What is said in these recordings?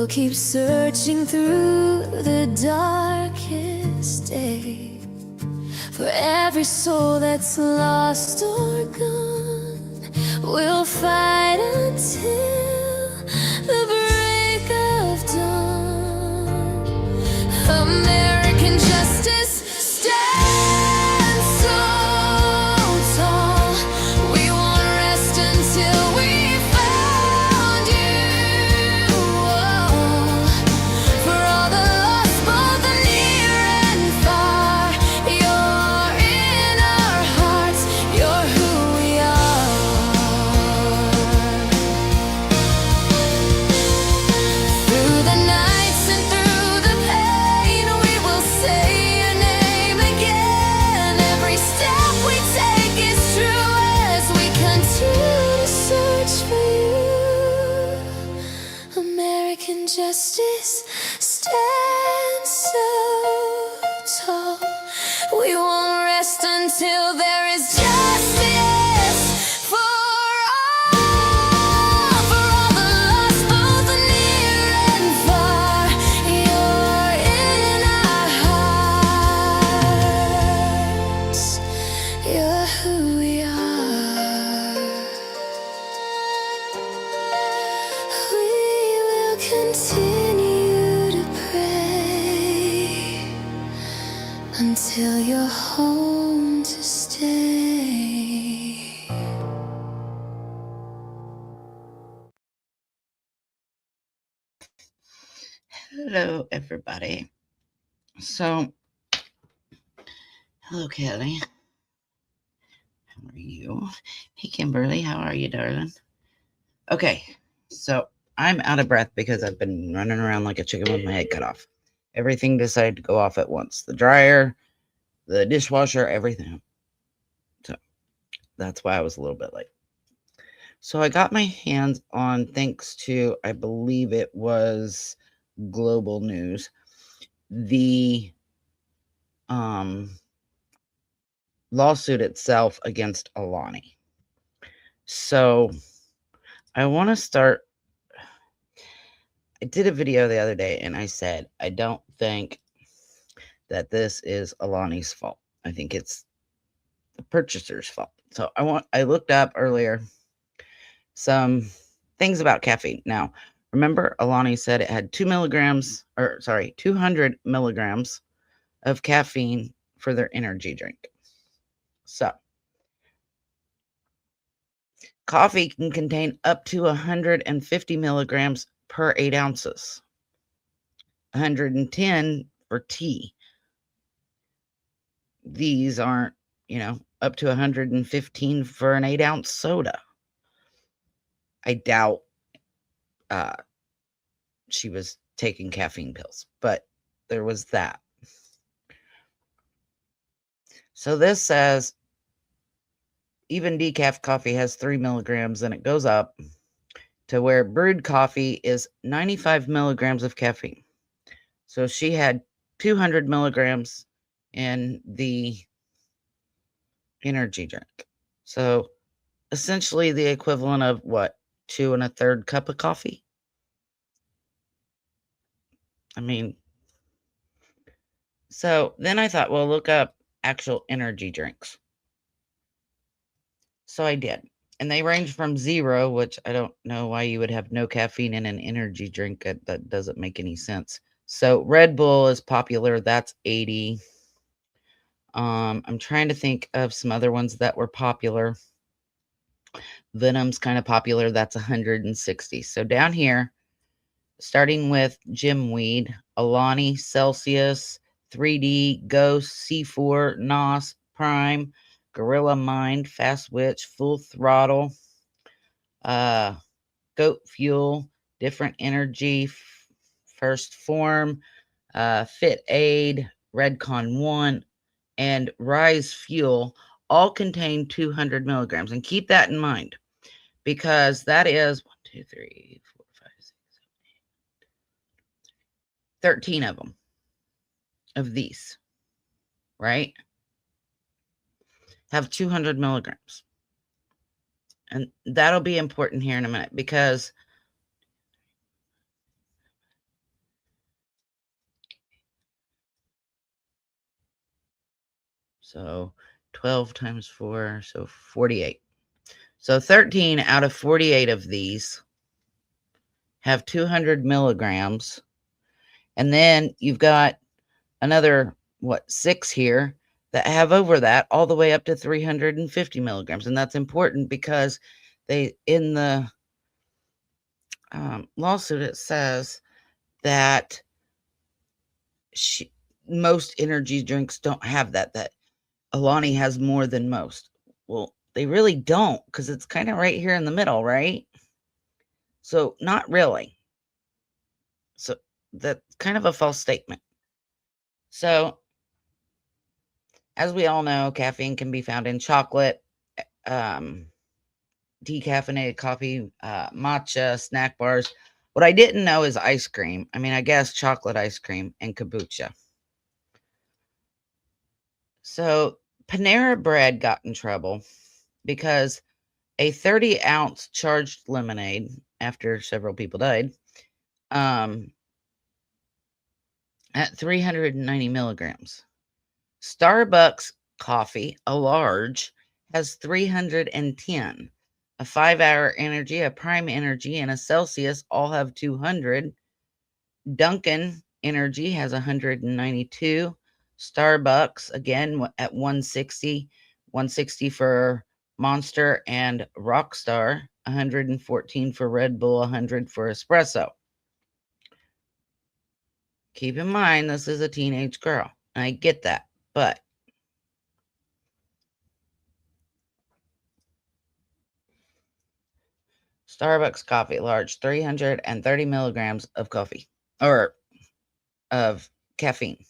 We'll keep searching through the darkest day for every soul that's lost or gone. We'll fight until the break of dawn. American justice stands so tall. We won't rest until we found you. Oh, for all the lost, both near and far, you're in our hearts. You're who we are. Through the nights and through the pain, we will say your name again. Every step we take is true as we continue to search for you. American justice stands so tall. We won't rest until there is justice for all. For all the lost, both near and far, you're in our hearts. You're who we are. We will continue to pray until you're home to stay. Hello, everybody. So, hello, Kelly. How are you? Hey, Kimberly. How are you, darling? Okay, so I'm out of breath because I've been running around like a chicken with my head cut off. Everything decided to go off at once. The dryer, the dishwasher, everything. So, that's why I was a little bit late. So I got my hands on, thanks to, I believe it was Global News, the lawsuit itself against Alani. So I want to start. I did a video the other day and I said, I don't think that this is Alani's fault. I think it's the purchaser's fault. So I looked up earlier some things about caffeine. Now, remember, Alani said it had 200 milligrams of caffeine for their energy drink. So, coffee can contain up to 150 milligrams per 8 ounces, 110 for tea. These aren't, up to 115 for an 8-ounce soda. I doubt she was taking caffeine pills, but there was that. So this says even decaf coffee has 3 milligrams, and it goes up to where brewed coffee is 95 milligrams of caffeine. So she had 200 milligrams in the energy drink. So essentially the equivalent of what, 2 1/3 cup of coffee? I mean, so then I thought, well, look up actual energy drinks. So I did. And they range from 0, which I don't know why you would have no caffeine in an energy drink. That doesn't make any sense. So Red Bull is popular. That's 80. I'm trying to think of some other ones that were popular. Venom's kind of popular. That's 160. So down here, starting with Jim Weed, Alani, Celsius, 3D, Ghost, C4, NOS, Prime, Gorilla Mind, Fast Witch, Full Throttle, Goat Fuel, Different Energy, First Form, Fit Aid, Redcon 1, and Rise Fuel all contain 200 milligrams. And keep that in mind, because that is 1, 2, 3, 4, 5, 6, 7, 8, 13 of them, of these, right? Have 200 milligrams. And that'll be important here in a minute, because So 12 times 4, so 48. So 13 out of 48 of these have 200 milligrams. And then you've got another, 6 here that have over that, all the way up to 350 milligrams. And that's important because in the lawsuit, it says that most energy drinks don't have that Alani has more than most. Well, they really don't, because it's kind of right here in the middle, right? So not really. So that's kind of a false statement. So as we all know, caffeine can be found in chocolate, decaffeinated coffee, matcha, snack bars. What I didn't know is ice cream. I mean, I guess chocolate ice cream and kombucha. So Panera Bread got in trouble because a 30-ounce charged lemonade, after several people died, at 390 milligrams. Starbucks coffee, a large, has 310. A 5-hour energy, a prime energy, and a Celsius all have 200. Dunkin' Energy has 192. Starbucks, again, at 160. 160 for Monster and Rockstar. 114 for Red Bull. 100 for Espresso. Keep in mind, this is a teenage girl. I get that, but Starbucks coffee, large, 330 milligrams of coffee or of caffeine.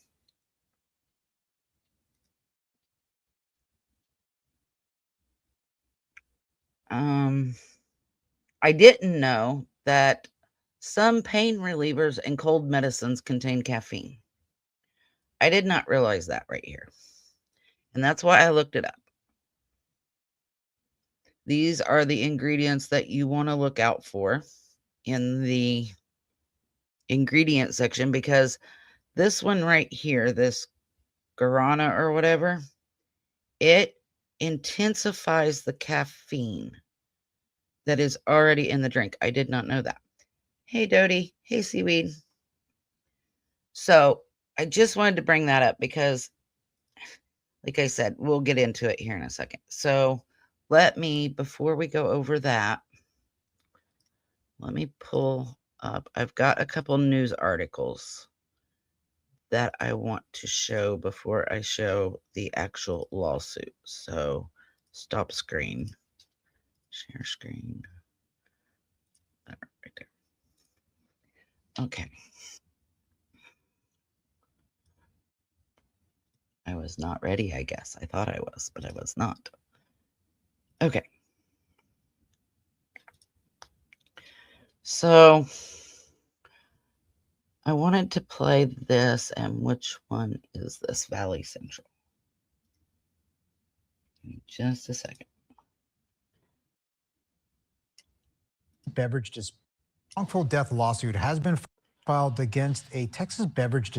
I didn't know that some pain relievers and cold medicines contain caffeine. I did not realize that right here. And that's why I looked it up. These are the ingredients that you want to look out for in the ingredient section, because this one right here, this guarana or whatever, it intensifies the caffeine that is already in the drink. I did not know that. Hey, Dodie. Hey, Seaweed. So I just wanted to bring that up because, like I said, we'll get into it here in a second. So before we go over that, let me pull up. I've got a couple news articles that I want to show before I show the actual lawsuit. So stop screen, share screen. Right there. Okay. I was not ready, I guess. I thought I was, but I was not. Okay. So I wanted to play this, and which one is this? Valley Central. Just a second. Beverage wrongful death lawsuit has been filed against a Texas beverage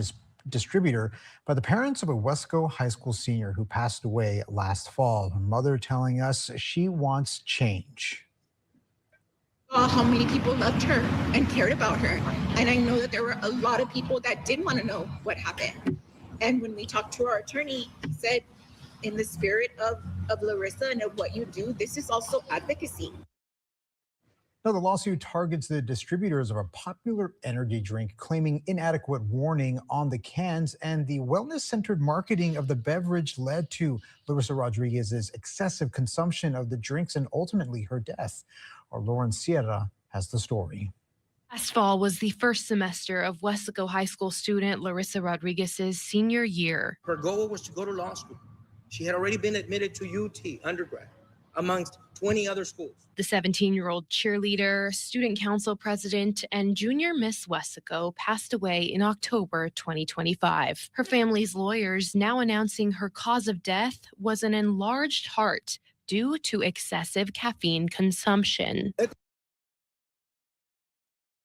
distributor by the parents of a Wesco High School senior who passed away last fall. Her mother telling us she wants change. How many people loved her and cared about her. And I know that there were a lot of people that didn't want to know what happened. And when we talked to our attorney, he said, in the spirit of Larissa and of what you do, this is also advocacy. Now, the lawsuit targets the distributors of a popular energy drink, claiming inadequate warning on the cans, and the wellness-centered marketing of the beverage led to Larissa Rodriguez's excessive consumption of the drinks and ultimately her death. Our Lauren Sierra has the story. Last fall was the first semester of Wesco High School student Larissa Rodriguez's senior year. Her goal was to go to law school. She had already been admitted to UT undergrad, amongst 20 other schools. The 17-year-old cheerleader, student council president, and junior Miss Wesco passed away in October 2025. Her family's lawyers now announcing her cause of death was an enlarged heart due to excessive caffeine consumption.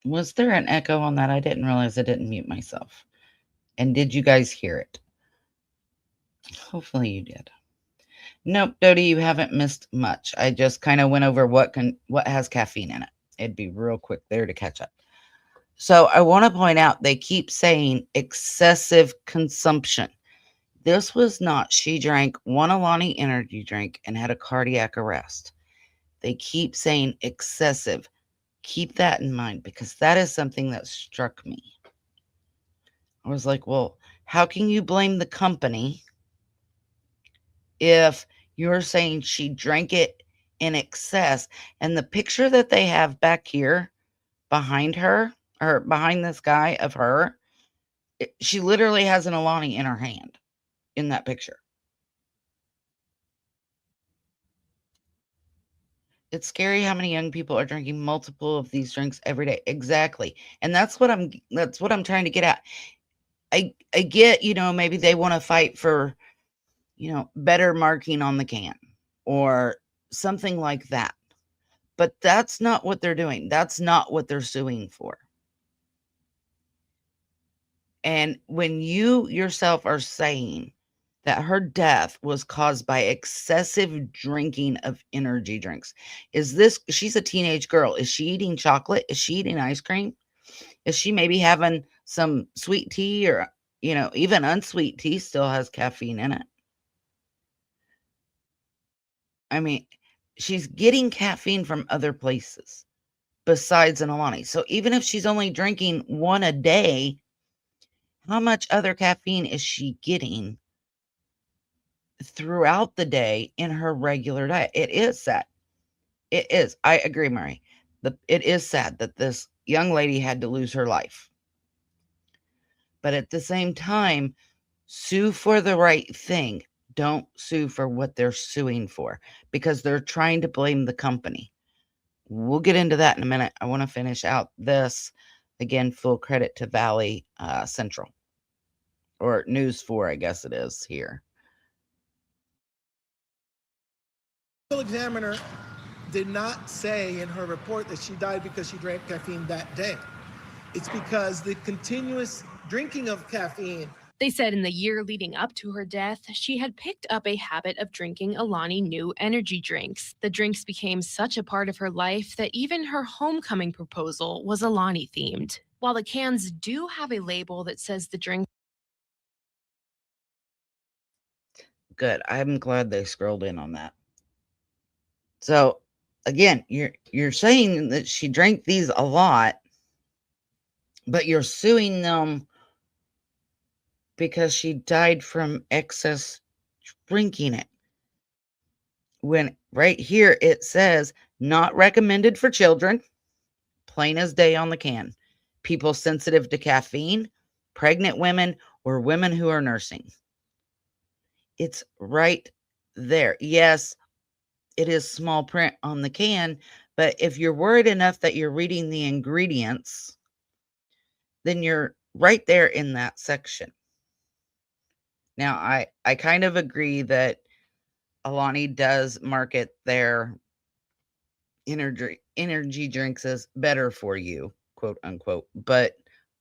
Was there an echo on that? I didn't realize I didn't mute myself. And did you guys hear it? Hopefully you did. Nope, Dodie, you haven't missed much. I just kind of went over what has caffeine in it. It'd be real quick there to catch up. So I want to point out they keep saying excessive consumption. This was not, she drank one Alani energy drink and had a cardiac arrest. They keep saying excessive. Keep that in mind because that is something that struck me. I was like, well, how can you blame the company if you're saying she drank it in excess? And the picture that they have back here behind her, or behind this guy of her, she literally has an Alani in her hand in that picture. It's scary how many young people are drinking multiple of these drinks every day. Exactly. And that's what I'm trying to get at. I get, maybe they want to fight for, better marking on the can or something like that. But that's not what they're doing. That's not what they're suing for. And when you yourself are saying that her death was caused by excessive drinking of energy drinks, she's a teenage girl. Is she eating chocolate? Is she eating ice cream? Is she maybe having some sweet tea or, even unsweet tea still has caffeine in it? I mean, she's getting caffeine from other places besides an Alani. So even if she's only drinking one a day, how much other caffeine is she getting throughout the day in her regular diet? It is sad. It is. I agree, Murray. It is sad that this young lady had to lose her life. But at the same time, sue for the right thing. Don't sue for what they're suing for because they're trying to blame the company. We'll get into that in a minute. I want to finish out this. Again, full credit to Valley Central. Or News 4, I guess it is here. The examiner did not say in her report that she died because she drank caffeine that day. It's because the continuous drinking of caffeine. They said in the year leading up to her death, she had picked up a habit of drinking Alani Nu energy drinks. The drinks became such a part of her life that even her homecoming proposal was Alani themed. While the cans do have a label that says the drink. Good. I'm glad they scrolled in on that. So again, you're saying that she drank these a lot, but you're suing them because she died from excess drinking it. When right here it says not recommended for children, plain as day on the can. People sensitive to caffeine, pregnant women, or women who are nursing. It's right there. Yes, it is small print on the can, but if you're worried enough that you're reading the ingredients, then you're right there in that section. Now, I kind of agree that Alani does market their energy drinks as better for you, quote unquote, but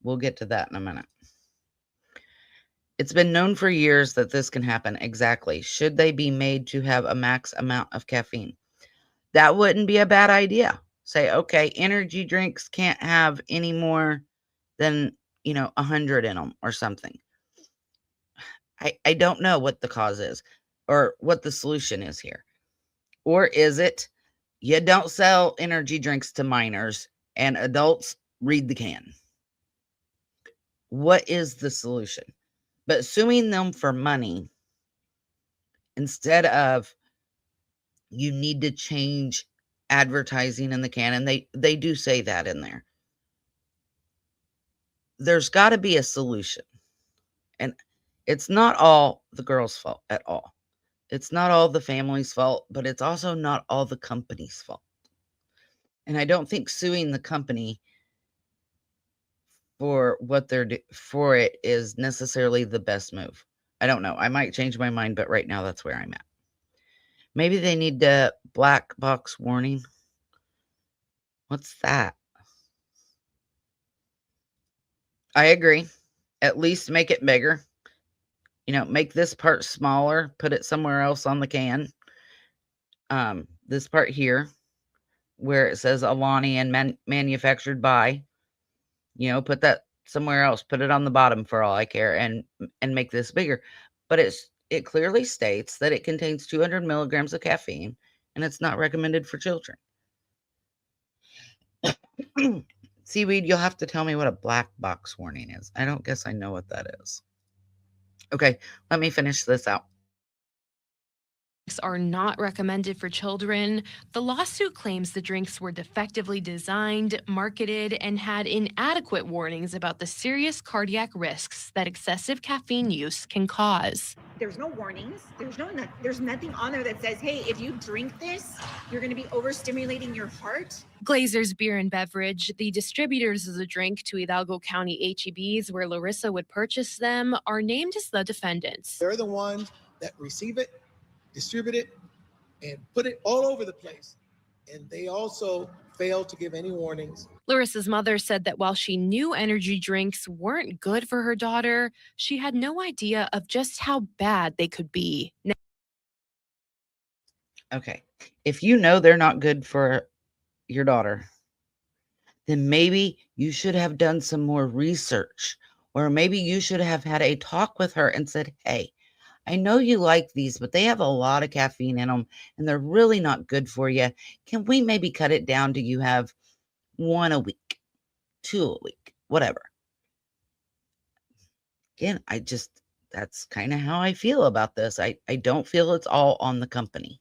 we'll get to that in a minute. It's been known for years that this can happen. Exactly. Should they be made to have a max amount of caffeine? That wouldn't be a bad idea. Say, okay, energy drinks can't have any more than, 100 in them or something. I don't know what the cause is or what the solution is here. Or is it you don't sell energy drinks to minors and adults read the can? What is the solution? But suing them for money instead of you need to change advertising in the can, and they do say that in there. There's got to be a solution. And it's not all the girl's fault at all. It's not all the family's fault, but it's also not all the company's fault. And I don't think suing the company for what for it is necessarily the best move. I don't know. I might change my mind, but right now that's where I'm at. Maybe they need a black box warning. What's that? I agree. At least make it bigger. Make this part smaller, put it somewhere else on the can. This part here where it says Alani and manufactured by, put that somewhere else, put it on the bottom for all I care, and make this bigger. But it clearly states that it contains 200 milligrams of caffeine and it's not recommended for children. Seaweed, you'll have to tell me what a black box warning is. I don't guess I know what that is. Okay, let me finish this out. Are not recommended for children. The lawsuit claims the drinks were defectively designed, marketed, and had inadequate warnings about the serious cardiac risks that excessive caffeine use can cause. There's no warnings. There's nothing on there that says, hey, if you drink this, you're going to be overstimulating your heart. Glazer's Beer and Beverage, the distributors of the drink to Hidalgo County HEBs where Larissa would purchase them, are named as the defendants. They're the ones that receive it, distribute it, and put it all over the place. And they also fail to give any warnings. Larissa's mother said that while she knew energy drinks weren't good for her daughter, she had no idea of just how bad they could be. Okay, if you know they're not good for your daughter, then maybe you should have done some more research, or maybe you should have had a talk with her and said, hey, I know you like these, but they have a lot of caffeine in them and they're really not good for you. Can we maybe cut it down to you have 1 a week, 2 a week, whatever? Again, that's kind of how I feel about this. I don't feel it's all on the company.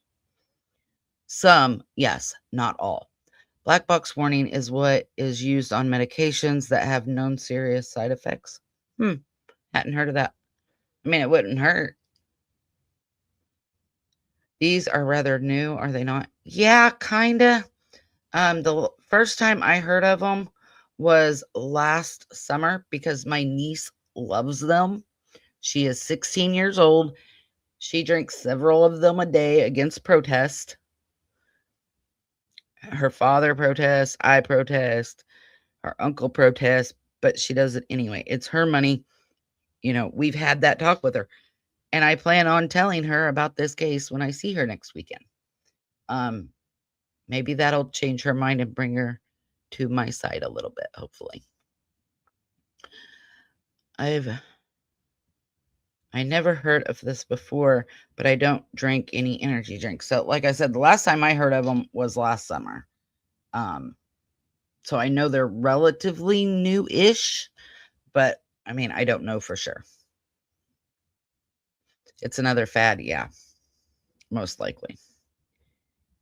Some, yes, not all. Black box warning is what is used on medications that have known serious side effects. Hadn't heard of that. I mean, it wouldn't hurt. These are rather new, are they not? Yeah, kinda. The first time I heard of them was last summer because my niece loves them. She is 16 years old. She drinks several of them a day against protest. Her father protests, I protest, her uncle protests, but she does it anyway. It's her money. We've had that talk with her. And I plan on telling her about this case when I see her next weekend. Maybe that'll change her mind and bring her to my side a little bit, hopefully. I never heard of this before, but I don't drink any energy drinks. So, like I said, the last time I heard of them was last summer. So I know they're relatively new-ish, but I mean, I don't know for sure. It's another fad, yeah. Most likely.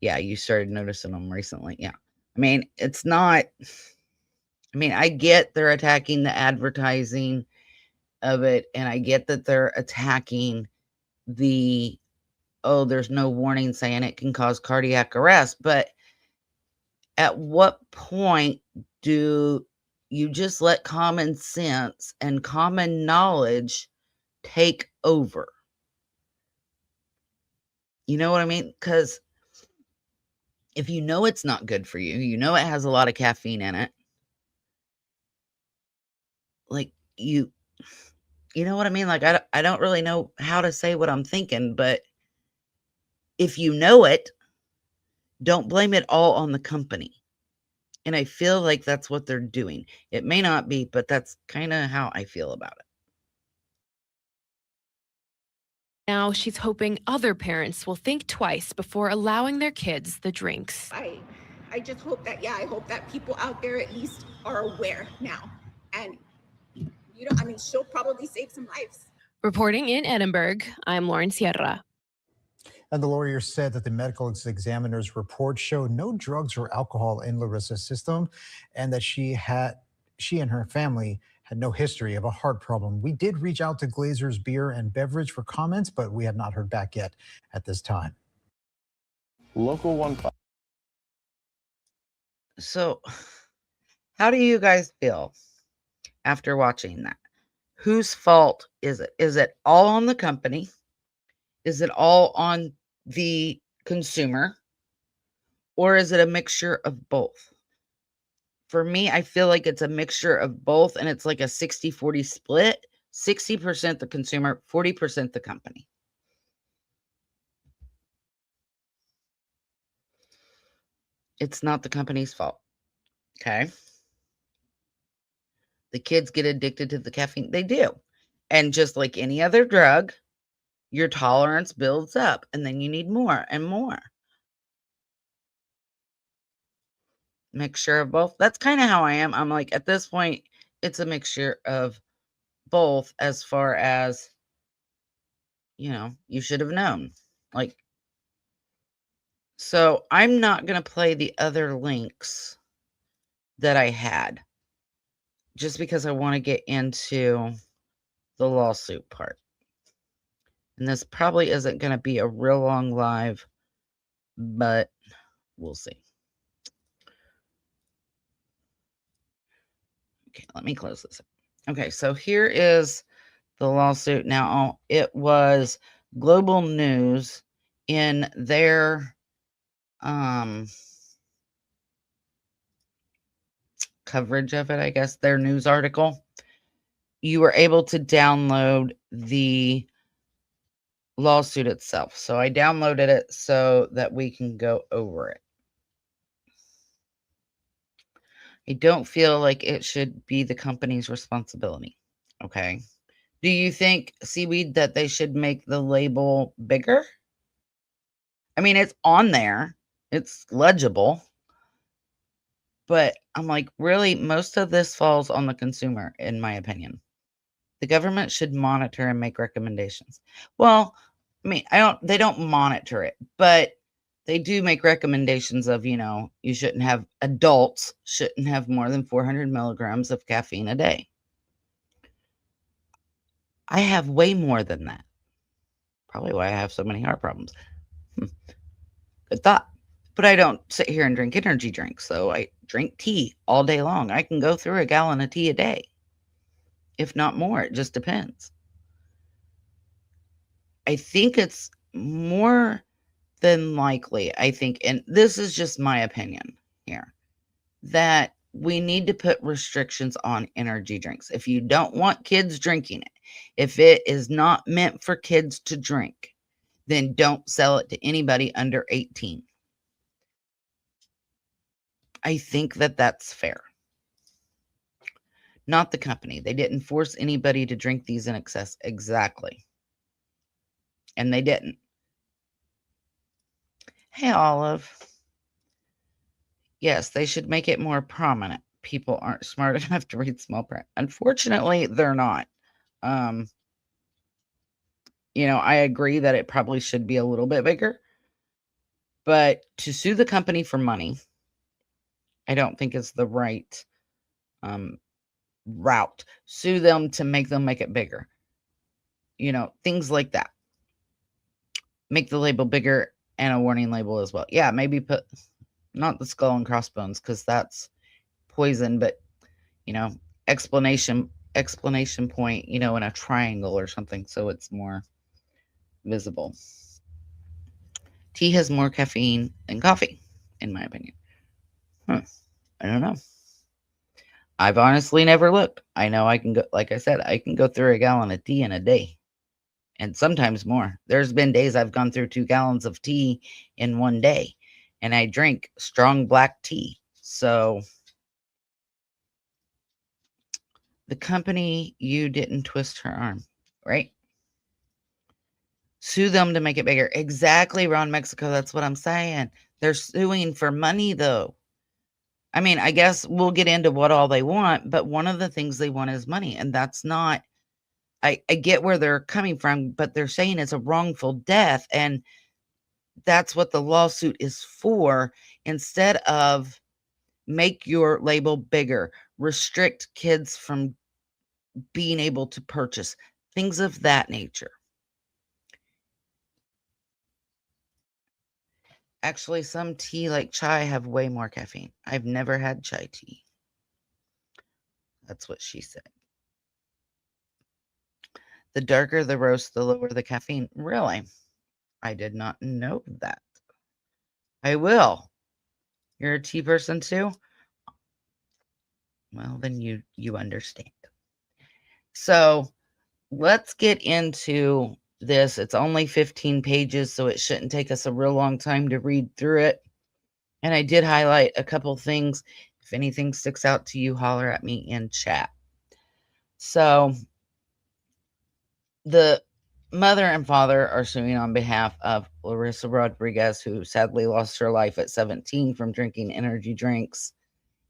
Yeah, you started noticing them recently. Yeah. I mean, it's not. I mean, I get they're attacking the advertising of it, and I get that they're attacking there's no warning saying it can cause cardiac arrest, but at what point do you just let common sense and common knowledge take over? You know what I mean? Because if you know it's not good for you, you know it has a lot of caffeine in it, like you know what I mean? Like I don't really know how to say what I'm thinking, but if you know it, don't blame it all on the company. And I feel like that's what they're doing. It may not be, but that's kind of how I feel about it. Now she's hoping other parents will think twice before allowing their kids the drinks. I just hope that, I hope that people out there at least are aware now. And, she'll probably save some lives. Reporting in Edinburgh, I'm Lauren Sierra. And the lawyer said that the medical examiner's report showed no drugs or alcohol in Larissa's system, and that she and her family had no history of a heart problem. We did reach out to Glazer's Beer and Beverage for comments, but we have not heard back yet at this time. Local 15. So, how do you guys feel after watching that? Whose fault is it? Is it all on the company? Is it all on the consumer? Or is it a mixture of both? For me, I feel like it's a mixture of both, and it's like a 60-40 split. 60% the consumer, 40% the company. It's not the company's fault. Okay. The kids get addicted to the caffeine. They do. And just like any other drug, your tolerance builds up and then you need more and more. Mixture of both. That's kind of how I am. I'm like, at this point, it's a mixture of both as far as, you should have known. Like, so I'm not going to play the other links that I had just because I want to get into the lawsuit part. And this probably isn't going to be a real long live, but we'll see. Okay, let me close this. Okay, so here is the lawsuit. Now, it was global news in their coverage of it, I guess, their news article. You were able to download the lawsuit itself. So I downloaded it so that we can go over it. I don't feel like it should be the company's responsibility. Okay. Do you think, Seaweed, that they should make the label bigger? I mean, it's on there. It's legible. But I'm like, really, most of this falls on the consumer, in my opinion. The government should monitor and make recommendations. Well, I mean, they don't monitor it, but they do make recommendations of, adults shouldn't have more than 400 milligrams of caffeine a day. I have way more than that. Probably why I have so many heart problems. Good thought. But I don't sit here and drink energy drinks, so I drink tea all day long. I can go through a gallon of tea a day, if not more. It just depends. I think it's more than likely, and this is just my opinion here, that we need to put restrictions on energy drinks. If you don't want kids drinking it, if it is not meant for kids to drink, then don't sell it to anybody under 18. I think that that's fair. Not the company. They didn't force anybody to drink these in excess. Exactly. And they didn't. Hey, Olive. Yes, they should make it more prominent. People aren't smart enough to read small print. Unfortunately, they're not. I agree that it probably should be a little bit bigger. But to sue the company for money, I don't think is the right route. Sue them to make it bigger. Things like that. Make the label bigger and a warning label as well. Yeah, maybe put not the skull and crossbones because that's poison, but explanation point, in a triangle or something so it's more visible. Tea has more caffeine than coffee, in my opinion. I don't know. I've honestly never looked. I know I can go, like I said, I can go through a gallon of tea in a day. And sometimes more. There's been days I've gone through 2 gallons of tea in one day. And I drink strong black tea. So the company, you didn't twist her arm, right? Sue them to make it bigger. Exactly, Ron Mexico. That's what I'm saying. They're suing for money, though. I mean, I guess we'll get into what all they want, but one of the things they want is money. And that's not, I get where they're coming from, but they're saying it's a wrongful death. And that's what the lawsuit is for. Instead of make your label bigger, restrict kids from being able to purchase, things of that nature. Actually, some tea like chai have way more caffeine. I've never had chai tea. That's what she said. The darker the roast, the lower the caffeine. Really? I did not know that. I will. You're a tea person too? Well, then you understand. So let's get into this. It's only 15 pages, so it shouldn't take us a real long time to read through it. And I did highlight a couple things. If anything sticks out to you, holler at me in chat. So the mother and father are suing on behalf of Larissa Rodriguez, who sadly lost her life at 17 from drinking energy drinks.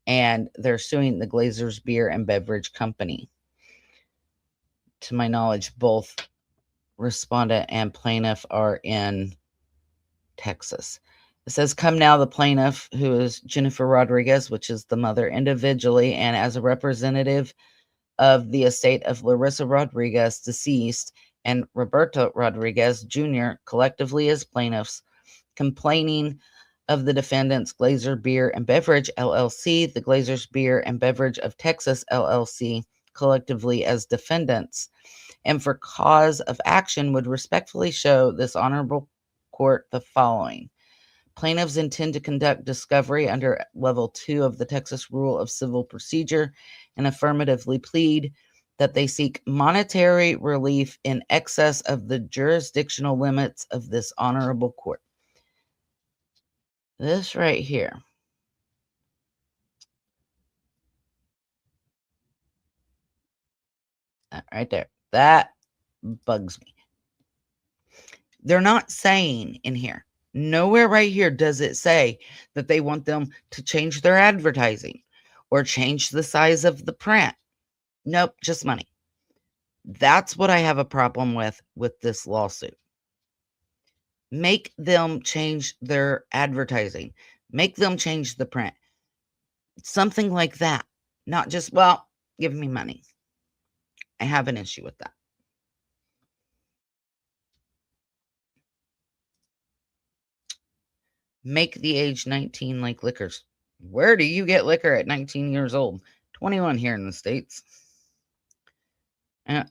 And they're suing the Glazers Beer and Beverage Company. To my knowledge, both respondent and plaintiff are in Texas. It says, come now, the plaintiff, who is Jennifer Rodriguez, which is the mother, individually and as a representative of the estate of Larissa Rodriguez, deceased, and Roberto Rodriguez Jr., collectively as plaintiffs, complaining of the defendants Glazer Beer and Beverage LLC, the Glazers Beer and Beverage of Texas LLC, collectively as defendants, and for cause of action would respectfully show this honorable court the following. Plaintiffs intend to conduct discovery under Level 2 of the Texas Rule of Civil Procedure and affirmatively plead that they seek monetary relief in excess of the jurisdictional limits of this honorable court. This right here. That right there. That bugs me. They're not saying in here, nowhere right here does it say that they want them to change their advertising or change the size of the print. Nope, just money. That's what I have a problem with this lawsuit. Make them change their advertising. Make them change the print. Something like that. Not just, well, give me money. I have an issue with that. Make the age 19 like liquors. Where do you get liquor at 19 years old? 21 here in the States. I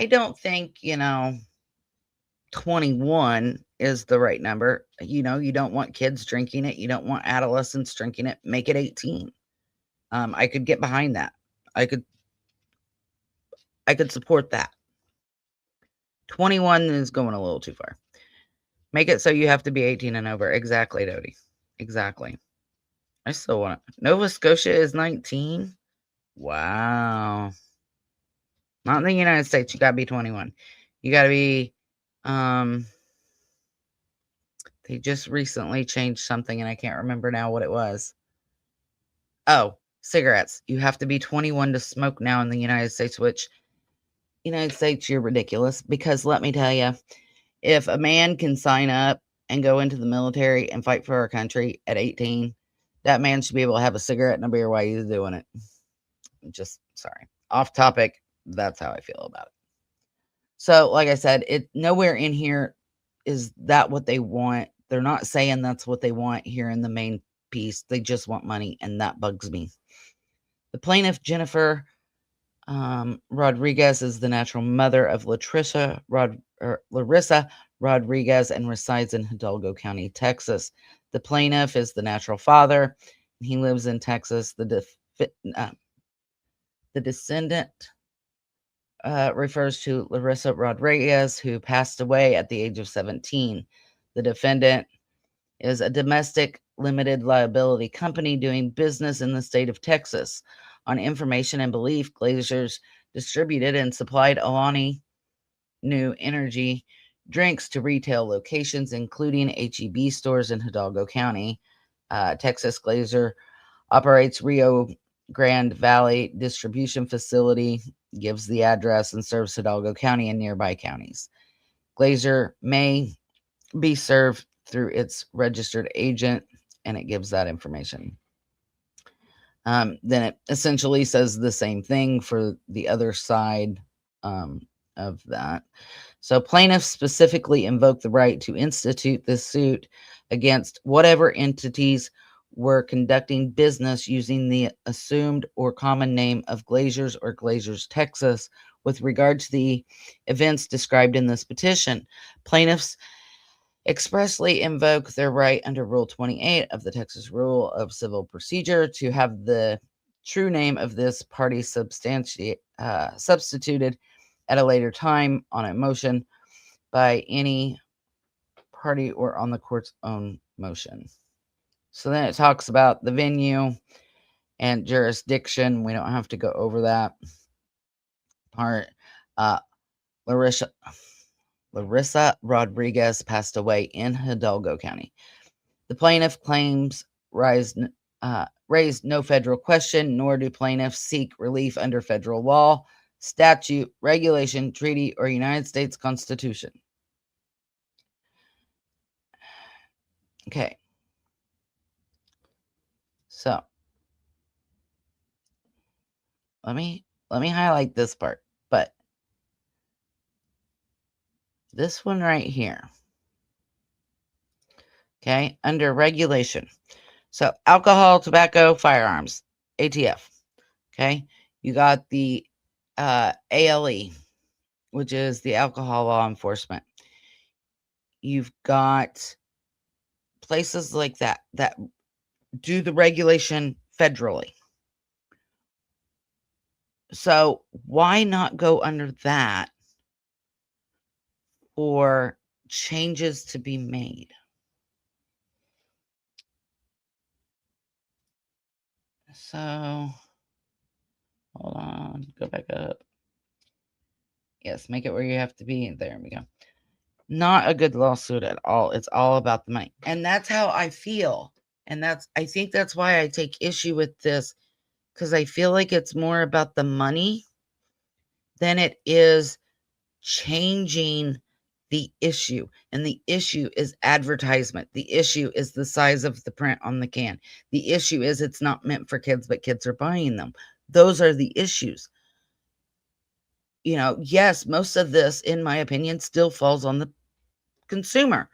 don't think, 21 is the right number. You don't want kids drinking it. You don't want adolescents drinking it. Make it 18. I could get behind that. I could support that. 21 is going a little too far. Make it so you have to be 18 and over. Exactly, Dodie. Exactly. I still want it. Nova Scotia is 19. Wow. Not in the United States. You gotta be 21. You gotta be, they just recently changed something and I can't remember now what it was. Oh, cigarettes. You have to be 21 to smoke now in the United States, which, United States, you're ridiculous. Because let me tell you, if a man can sign up and go into the military and fight for our country at 18, that man should be able to have a cigarette and a beer while he's doing it. Just, sorry. Off topic. That's how I feel about it. So, like I said, nowhere in here is that what they want. They're not saying that's what they want here in the main piece. They just want money, and that bugs me. The plaintiff, Jennifer Rodriguez, is the natural mother of Larissa Rodriguez and resides in Hidalgo County, Texas. The plaintiff is the natural father. He lives in Texas. The descendant refers to Larissa Rodriguez, who passed away at the age of 17. The defendant is a domestic limited liability company doing business in the state of Texas. On information and belief, Glazers distributed and supplied Alani New Energy drinks to retail locations, including H-E-B stores in Hidalgo County. Texas Glazer operates Rio Grande Valley Distribution Facility, gives the address, and serves Hidalgo County and nearby counties. Glazer may be served through its registered agent, and it gives that information. Then it essentially says the same thing for the other side of that. So plaintiffs specifically invoke the right to institute this suit against whatever entities were conducting business using the assumed or common name of Glazers or Glazers Texas with regard to the events described in this petition. Plaintiffs expressly invoke their right under Rule 28 of the Texas Rule of Civil Procedure to have the true name of this party substituted at a later time on a motion by any party or on the court's own motion. So then it talks about the venue and jurisdiction. We don't have to go over that part. Larissa Rodriguez passed away in Hidalgo County. The plaintiff claims raised no federal question, nor do plaintiffs seek relief under federal law, statute, regulation, treaty, or United States Constitution. Okay. So let me highlight this part, but this one right here. Okay, under regulation. So alcohol, tobacco, firearms, ATF. Okay, you got the ALE, which is the alcohol law enforcement. You've got places like that that do the regulation federally. So why not go under that for changes to be made? So hold on, go back up. Yes, make it where you have to be. There we go. Not a good lawsuit at all. It's all about the money. And that's how I feel. And I think that's why I take issue with this, because I feel like it's more about the money than it is changing the issue. And the issue is advertisement. The issue is the size of the print on the can. The issue is it's not meant for kids, but kids are buying them. Those are the issues. You know, yes, most of this, in my opinion, still falls on the consumer.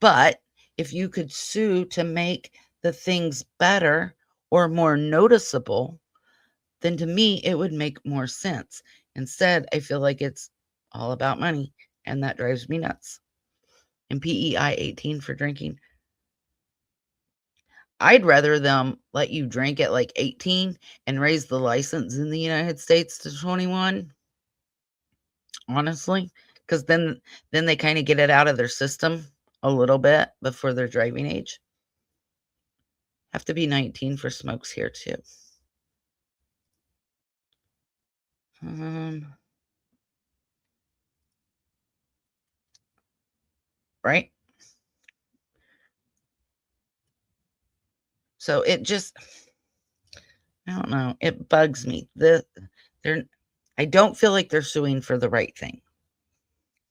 But if you could sue to make the things better or more noticeable, then to me, it would make more sense. Instead, I feel like it's all about money, and that drives me nuts. And PEI 18 for drinking. I'd rather them let you drink at like 18 and raise the license in the United States to 21. Honestly, because then they kind of get it out of their system a little bit before their driving age. Have to be 19 for smokes here too. Right? So it just, I don't know, it bugs me. I don't feel like they're suing for the right thing.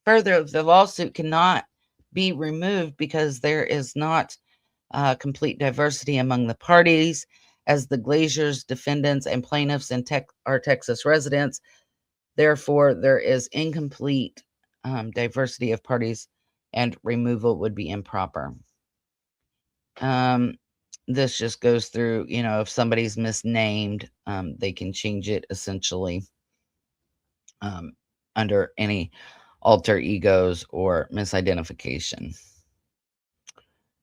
Further, the lawsuit cannot be removed because there is not complete diversity among the parties, as the Glazers, defendants, and plaintiffs are Texas residents. Therefore, there is incomplete diversity of parties, and removal would be improper. This just goes through, if somebody's misnamed, they can change it essentially under any alter egos or misidentification.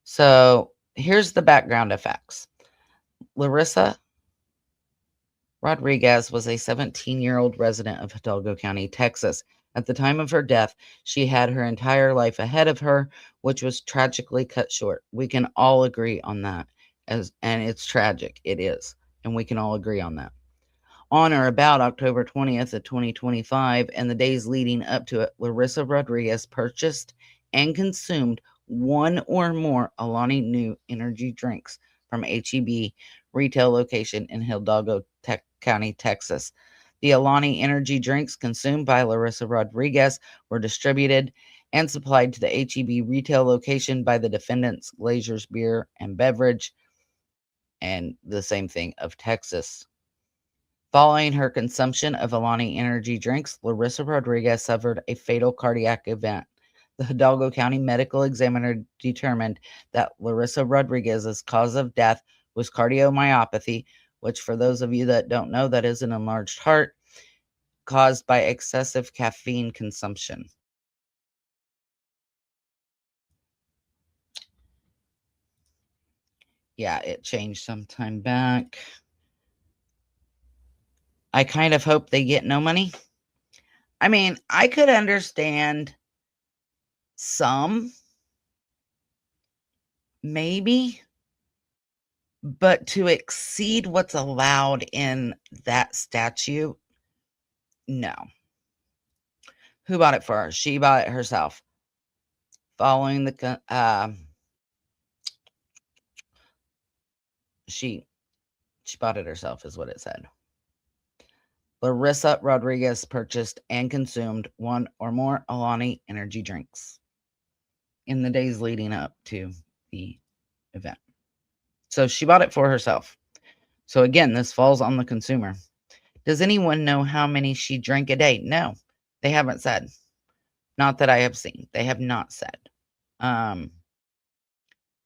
So here's the background of facts. Larissa Rodriguez was a 17-year-old resident of Hidalgo County, Texas. At the time of her death, she had her entire life ahead of her, which was tragically cut short. We can all agree on that. And it's tragic. It is. And we can all agree on that. On or about October 20th of 2025 and the days leading up to it, Larissa Rodriguez purchased and consumed one or more Alani Nu energy drinks from HEB retail location in Hidalgo County, Texas. The Alani energy drinks consumed by Larissa Rodriguez were distributed and supplied to the HEB retail location by the defendants Glazers Beer and Beverage, and the same thing of Texas. Following her consumption of Alani energy drinks, Larissa Rodriguez suffered a fatal cardiac event. The Hidalgo County medical examiner determined that Larissa Rodriguez's cause of death was cardiomyopathy, which, for those of you that don't know, that is an enlarged heart caused by excessive caffeine consumption. Yeah, it changed some time back. I kind of hope they get no money. I mean, I could understand some, maybe, but to exceed what's allowed in that statute, no. Who bought it for her? She bought it herself. Following the she bought it herself is what it said. Larissa Rodriguez purchased and consumed one or more Alani energy drinks in the days leading up to the event. So she bought it for herself. So again, this falls on the consumer. Does anyone know how many she drank a day? No, they haven't said. Not that I have seen. They have not said.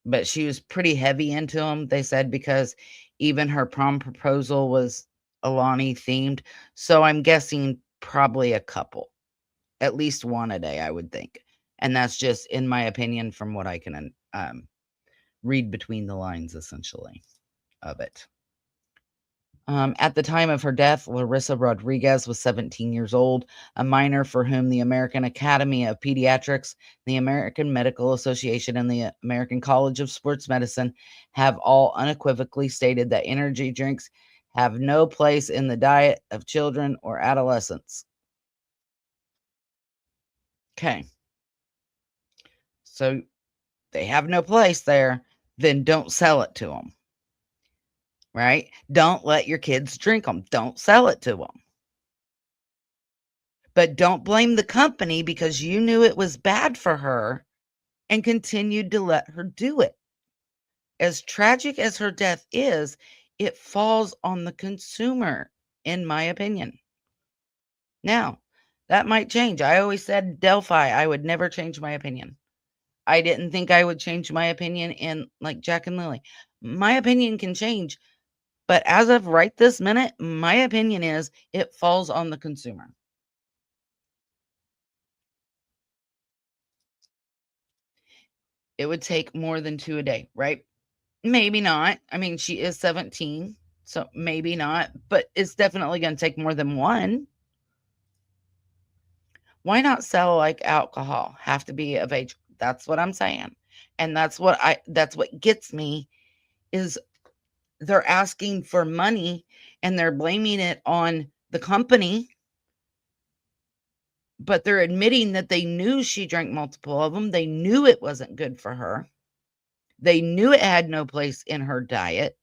But she was pretty heavy into them, they said, because even her prom proposal was Alani themed. So I'm guessing probably a couple, at least one a day, I would think. And that's just in my opinion from what I can read between the lines, essentially, of it. At the time of her death, Larissa Rodriguez was 17 years old, a minor for whom the American Academy of Pediatrics, the American Medical Association, and the American College of Sports Medicine have all unequivocally stated that energy drinks have no place in the diet of children or adolescents. Okay. So they have no place there, then don't sell it to them. Right? Don't let your kids drink them. Don't sell it to them. But don't blame the company because you knew it was bad for her and continued to let her do it. As tragic as her death is, it falls on the consumer, in my opinion. Now, that might change. I always said Delphi, I would never change my opinion. I didn't think I would change my opinion in like Jack and Lily. My opinion can change, but as of right this minute, my opinion is it falls on the consumer. It would take more than 2 a day, right? Maybe not. I mean, she is 17, so maybe not, but it's definitely going to take more than one. Why not sell like alcohol? Have to be of age. That's what I'm saying. And that's what gets me is they're asking for money and they're blaming it on the company, but they're admitting that they knew she drank multiple of them. They knew it wasn't good for her. They knew it had no place in her diet.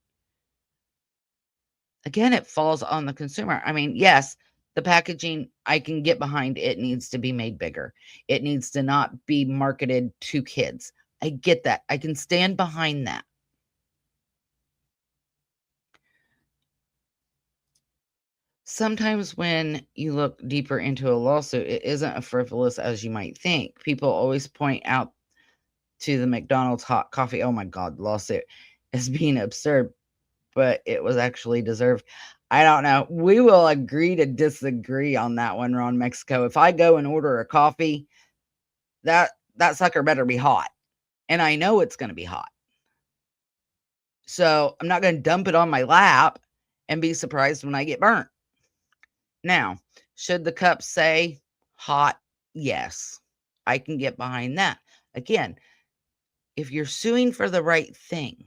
Again, it falls on the consumer. I mean, yes, the packaging, I can get behind. It needs to be made bigger. It needs to not be marketed to kids. I get that. I can stand behind that. Sometimes when you look deeper into a lawsuit, it isn't as frivolous as you might think. People always point out to the McDonald's hot coffee, oh my God, lawsuit, as being absurd, but it was actually deserved. I don't know. We will agree to disagree on that one, Ron Mexico. If I go and order a coffee, that sucker better be hot. And I know it's going to be hot. So I'm not going to dump it on my lap and be surprised when I get burnt. Now, should the cup say hot? Yes, I can get behind that. Again, if you're suing for the right thing,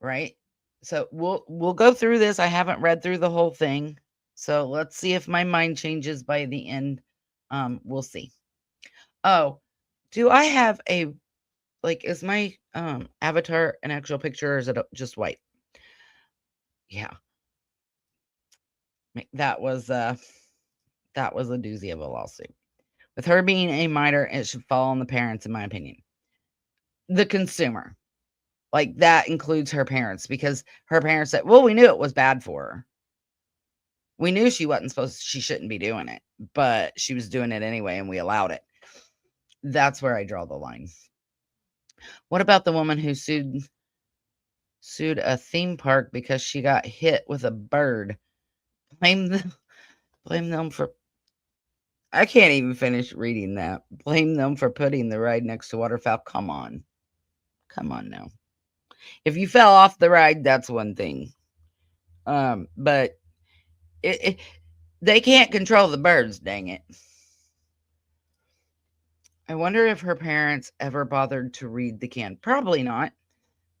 right? So we'll go through this. I haven't read through the whole thing. So let's see if my mind changes by the end. We'll see. Oh, do I have a is my avatar an actual picture or is it just white? Yeah. That was a doozy of a lawsuit. With her being a minor, it should fall on the parents, in my opinion. The consumer. Like that includes her parents because her parents said, well, we knew it was bad for her. We knew she shouldn't be doing it, but she was doing it anyway and we allowed it. That's where I draw the line. What about the woman who sued a theme park because she got hit with a bird? Blame them for I can't even finish reading that. Blame them for putting the ride next to waterfowl. Come on now. If you fell off the ride, that's one thing. But They can't control the birds, dang it. I wonder if her parents ever bothered to read the can. Probably not.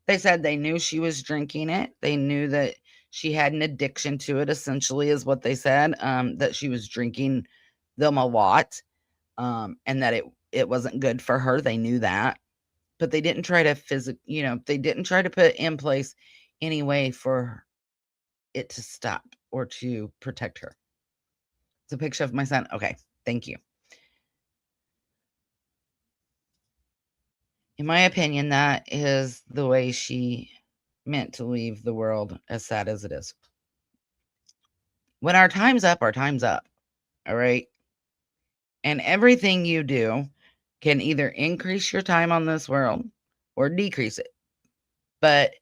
They said they knew she was drinking it. They knew that she had an addiction to it, essentially, is what they said. That she was drinking them a lot, and that it wasn't good for her. They knew that, but they didn't try to they didn't try to put in place any way for it to stop or to protect her. It's a picture of my son. Okay, thank you. In my opinion, that is the way she meant to leave the world, as sad as it is. When our time's up, our time's up. All right. And everything you do can either increase your time on this world or decrease it. But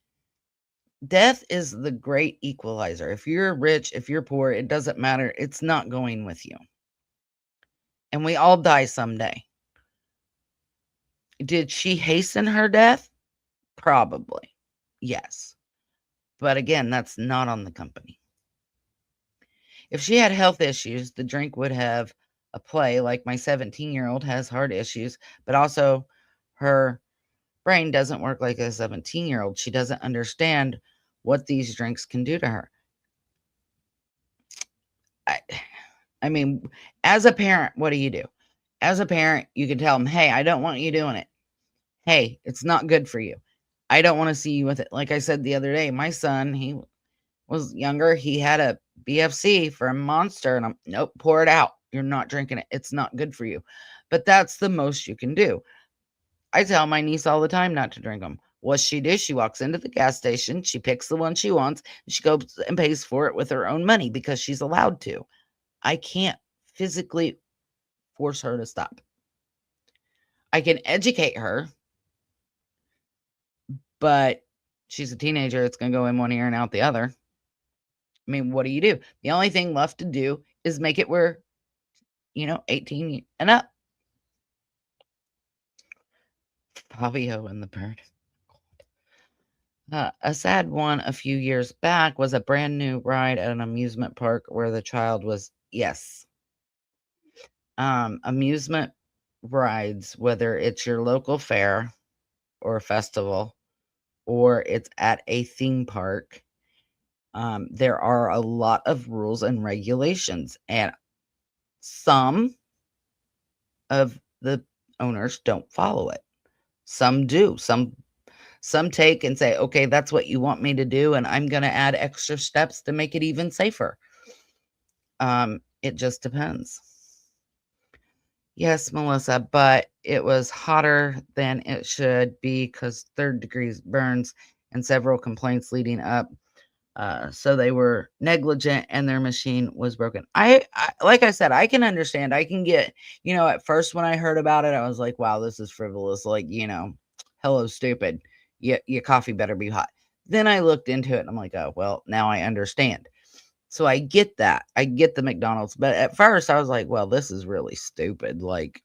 death is the great equalizer. If you're rich, if you're poor, it doesn't matter. It's not going with you. And we all die someday. Did she hasten her death? Probably. Yes. But again, that's not on the company. If she had health issues, the drink would have a play. Like my 17-year-old has heart issues, but also her brain doesn't work like a 17-year-old. She doesn't understand what these drinks can do to her. I mean, as a parent, what do? As a parent, you can tell them, hey, I don't want you doing it. Hey, it's not good for you. I don't want to see you with it. Like I said the other day, my son, he was younger. He had a BFC for a Monster, and I'm, nope, pour it out. You're not drinking it. It's not good for you. But that's the most you can do. I tell my niece all the time not to drink them. What she do? She walks into the gas station. She picks the one she wants. And she goes and pays for it with her own money because she's allowed to. I can't physically force her to stop. I can educate her, but she's a teenager. It's going to go in one ear and out the other. I mean, what do? The only thing left to do is make it where, 18 and up. Fabio and the bird. A sad one a few years back was a brand new ride at an amusement park where the child was, yes. Amusement rides, whether it's your local fair or festival or it's at a theme park, there are a lot of rules and regulations, and some of the owners don't follow it. Some do. Some take and say, okay, that's what you want me to do, and I'm going to add extra steps to make it even safer. It just depends. Yes, Melissa, but it was hotter than it should be because 3rd-degree burns and several complaints leading up. So they were negligent and their machine was broken. I like I said, I can understand. I can get, at first when I heard about it, I was like, wow, this is frivolous. Like, hello, stupid. Your coffee better be hot. Then I looked into it and I'm like, oh, well, now I understand. So I get that. I get the McDonald's. But at first I was like, well, this is really stupid. Like,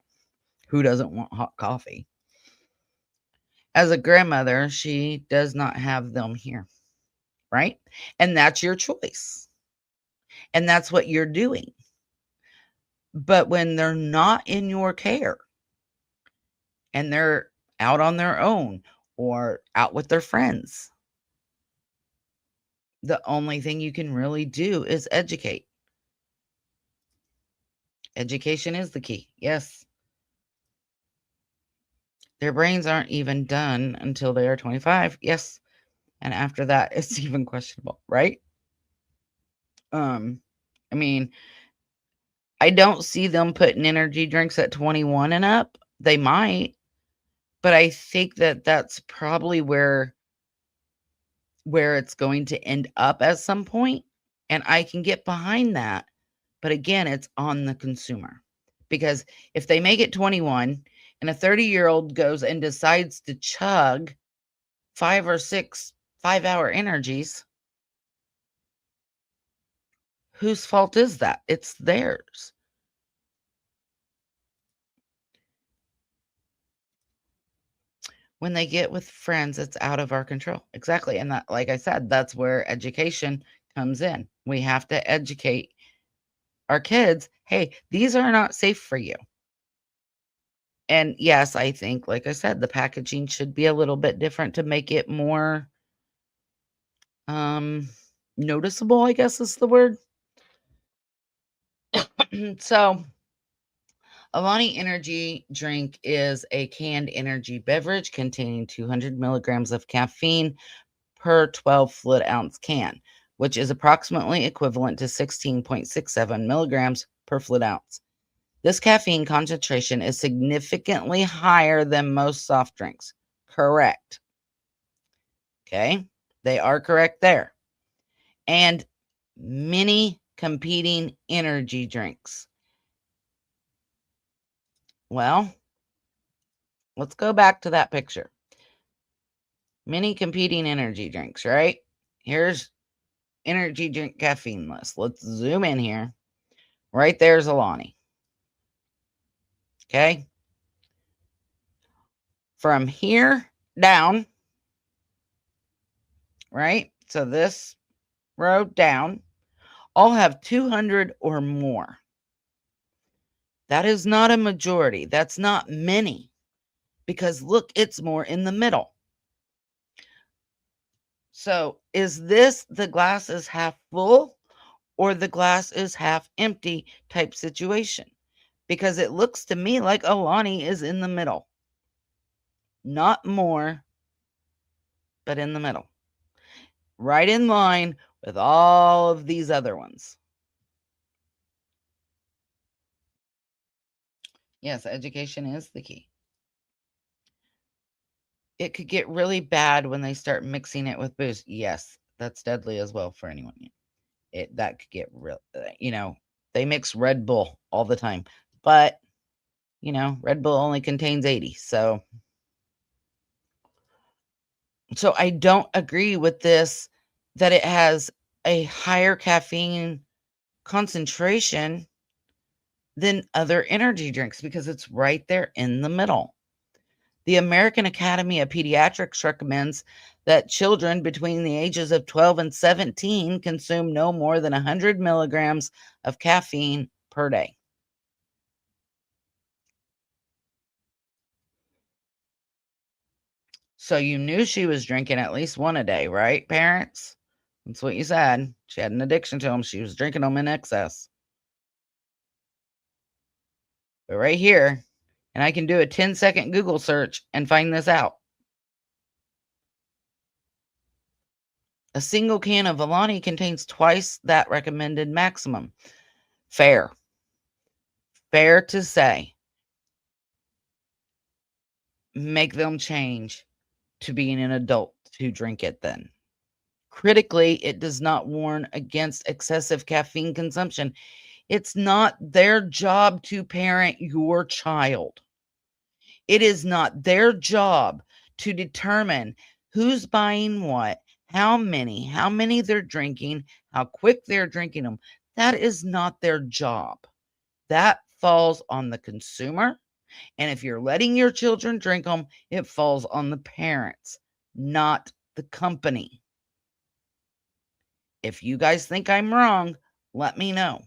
who doesn't want hot coffee? As a grandmother, she does not have them here. Right? And that's your choice. And that's what you're doing. But when they're not in your care and they're out on their own or out with their friends, the only thing you can really do is educate. Education is the key. Yes. Their brains aren't even done until they are 25. Yes. And after that, it's even questionable, right? I mean, I don't see them putting energy drinks at 21 and up. They might, but I think that that's probably where it's going to end up at some point, and I can get behind that. But again, it's on the consumer. Because if they make it 21 and a 30-year-old goes and decides to chug 5 or 6 5-hour energies, whose fault is that? It's theirs. When they get with friends, it's out of our control. Exactly. And that, like I said, that's where education comes in. We have to educate our kids, hey, these are not safe for you. And yes, I think, like I said, the packaging should be a little bit different to make it more noticeable, I guess is the word. So, Alani Energy Drink is a canned energy beverage containing 200 milligrams of caffeine per 12 fluid ounce can, which is approximately equivalent to 16.67 milligrams per fluid ounce. This caffeine concentration is significantly higher than most soft drinks. Correct. Okay, they are correct there. And many competing energy drinks. Well, let's go back to that picture. Many competing energy drinks, right? Here's energy drink caffeine list. Let's zoom in here. Right there's Alani. Okay. From here down, right? So this row down, all have 200 or more. That is not a majority. That's not many. Because look, it's more in the middle. So is this the glass is half full or the glass is half empty type situation? Because it looks to me like Alani is in the middle. Not more, but in the middle. Right in line with all of these other ones. Yes, education is the key. It could get really bad when they start mixing it with booze. Yes, that's deadly as well for anyone. That could get real, they mix Red Bull all the time, but Red Bull only contains 80. So I don't agree with this that it has a higher caffeine concentration than other energy drinks because it's right there in the middle. The American Academy of Pediatrics recommends that children between the ages of 12 and 17 consume no more than 100 milligrams of caffeine per day. So you knew she was drinking at least one a day, right, parents? That's what you said. She had an addiction to them. She was drinking them in excess. But right here, and I can do a 10-second Google search and find this out. A single can of Alani contains twice that recommended maximum. Fair. Fair to say. Make them change to being an adult to drink it then. Critically, it does not warn against excessive caffeine consumption. It's not their job to parent your child. It is not their job to determine who's buying what, how many they're drinking, how quick they're drinking them. That is not their job. That falls on the consumer. And if you're letting your children drink them, it falls on the parents, not the company. If you guys think I'm wrong, let me know.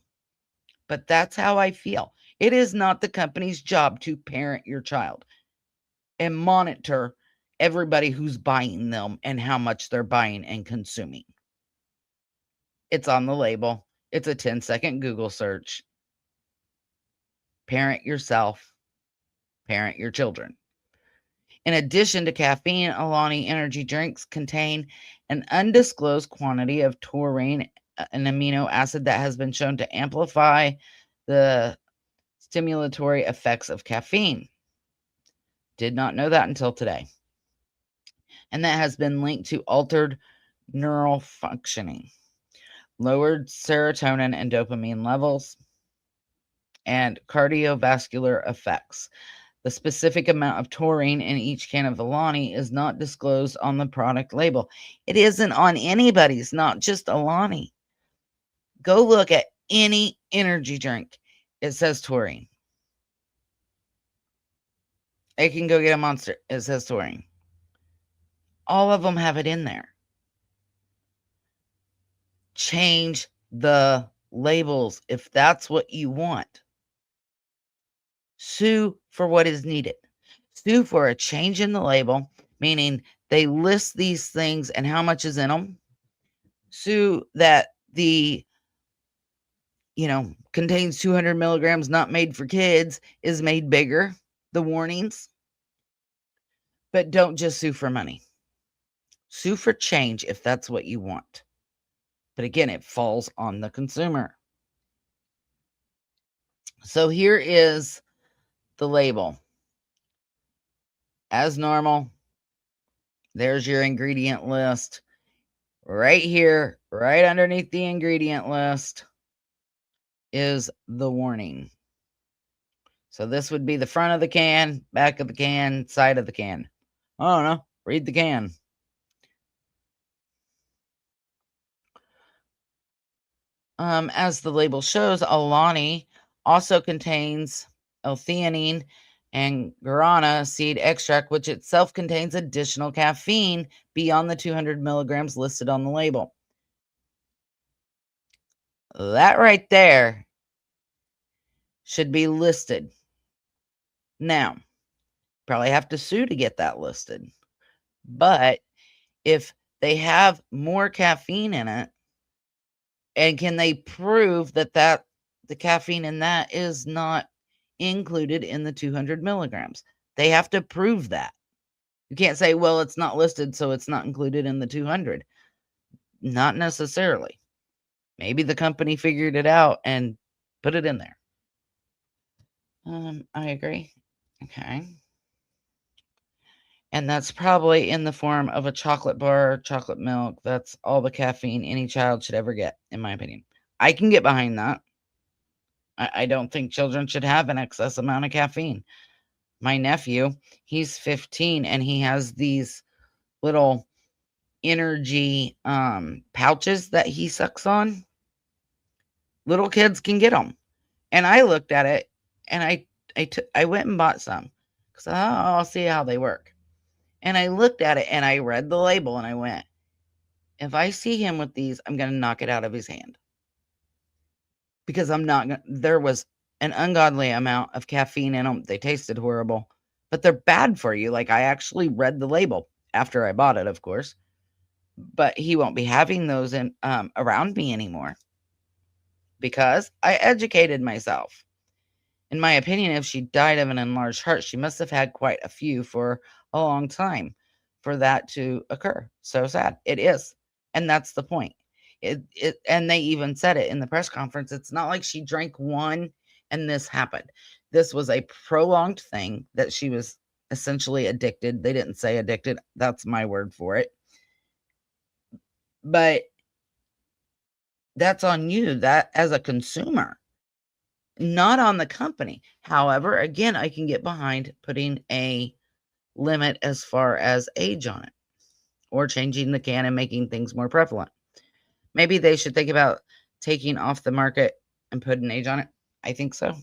But that's how I feel. It is not the company's job to parent your child and monitor everybody who's buying them and how much they're buying and consuming. It's on the label. It's a 10-second Google search. Parent yourself. Parent your children. In addition to caffeine, Alani energy drinks contain an undisclosed quantity of taurine, an amino acid that has been shown to amplify the stimulatory effects of caffeine. Did not know that until today. And that has been linked to altered neural functioning, lowered serotonin and dopamine levels, and cardiovascular effects. The specific amount of taurine in each can of Alani is not disclosed on the product label. It isn't on anybody's, not just Alani. Go look at any energy drink. It says taurine. It can go get a Monster. It says taurine. All of them have it in there. Change the labels if that's what you want. Sue for what is needed. Sue for a change in the label, meaning they list these things and how much is in them. Sue that the contains 200 milligrams, not made for kids, is made bigger, the warnings. But don't just sue for money. Sue for change if that's what you want. But again, it falls on the consumer. So here is the label. As normal, there's your ingredient list. Right here, right underneath the ingredient list, is the warning. So this would be the front of the can, back of the can, side of the can. I don't know. Read the can. As the label shows, Alani also contains L-theanine and guarana seed extract, which itself contains additional caffeine beyond the 200 milligrams listed on the label. That right there should be listed. Now, probably have to sue to get that listed. But if they have more caffeine in it, and can they prove that the caffeine in that is not included in the 200 milligrams? They have to prove that. You can't say, well, it's not listed, so it's not included in the 200. Not necessarily. Maybe the company figured it out and put it in there. I agree. Okay. And that's probably in the form of a chocolate bar, chocolate milk. That's all the caffeine any child should ever get, in my opinion. I can get behind that. I don't think children should have an excess amount of caffeine. My nephew, he's 15, and he has these little energy pouches that he sucks on. Little kids can get them. And I looked at it, and I went and bought some because I'll see how they work. And I looked at it, and I read the label, and I went, if I see him with these, I'm going to knock it out of his hand. Because there was an ungodly amount of caffeine in them. They tasted horrible, but they're bad for you. Like, I actually read the label after I bought it, of course. But he won't be having those around me anymore because I educated myself. In my opinion, if she died of an enlarged heart, she must have had quite a few for a long time for that to occur. So sad. It is. And that's the point. And they even said it in the press conference. It's not like she drank one and this happened. This was a prolonged thing that she was essentially addicted. They didn't say addicted. That's my word for it. But that's on you, that as a consumer, not on the company. However, again, I can get behind putting a limit as far as age on it or changing the can and making things more prevalent. Maybe they should think about taking off the market and put an age on it. I think so.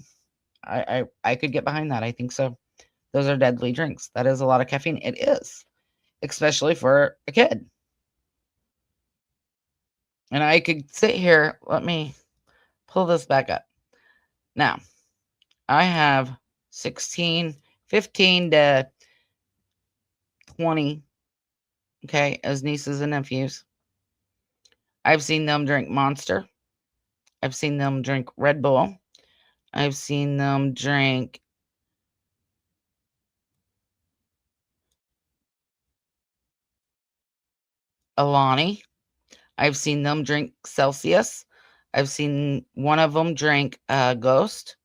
I could get behind that. I think so. Those are deadly drinks. That is a lot of caffeine. It is, especially for a kid. And I could sit here. Let me pull this back up. Now, I have 15 to 20, okay, as nieces and nephews. I've seen them drink Monster. I've seen them drink Red Bull. I've seen them drink Alani. I've seen them drink Celsius. I've seen one of them drink Ghost.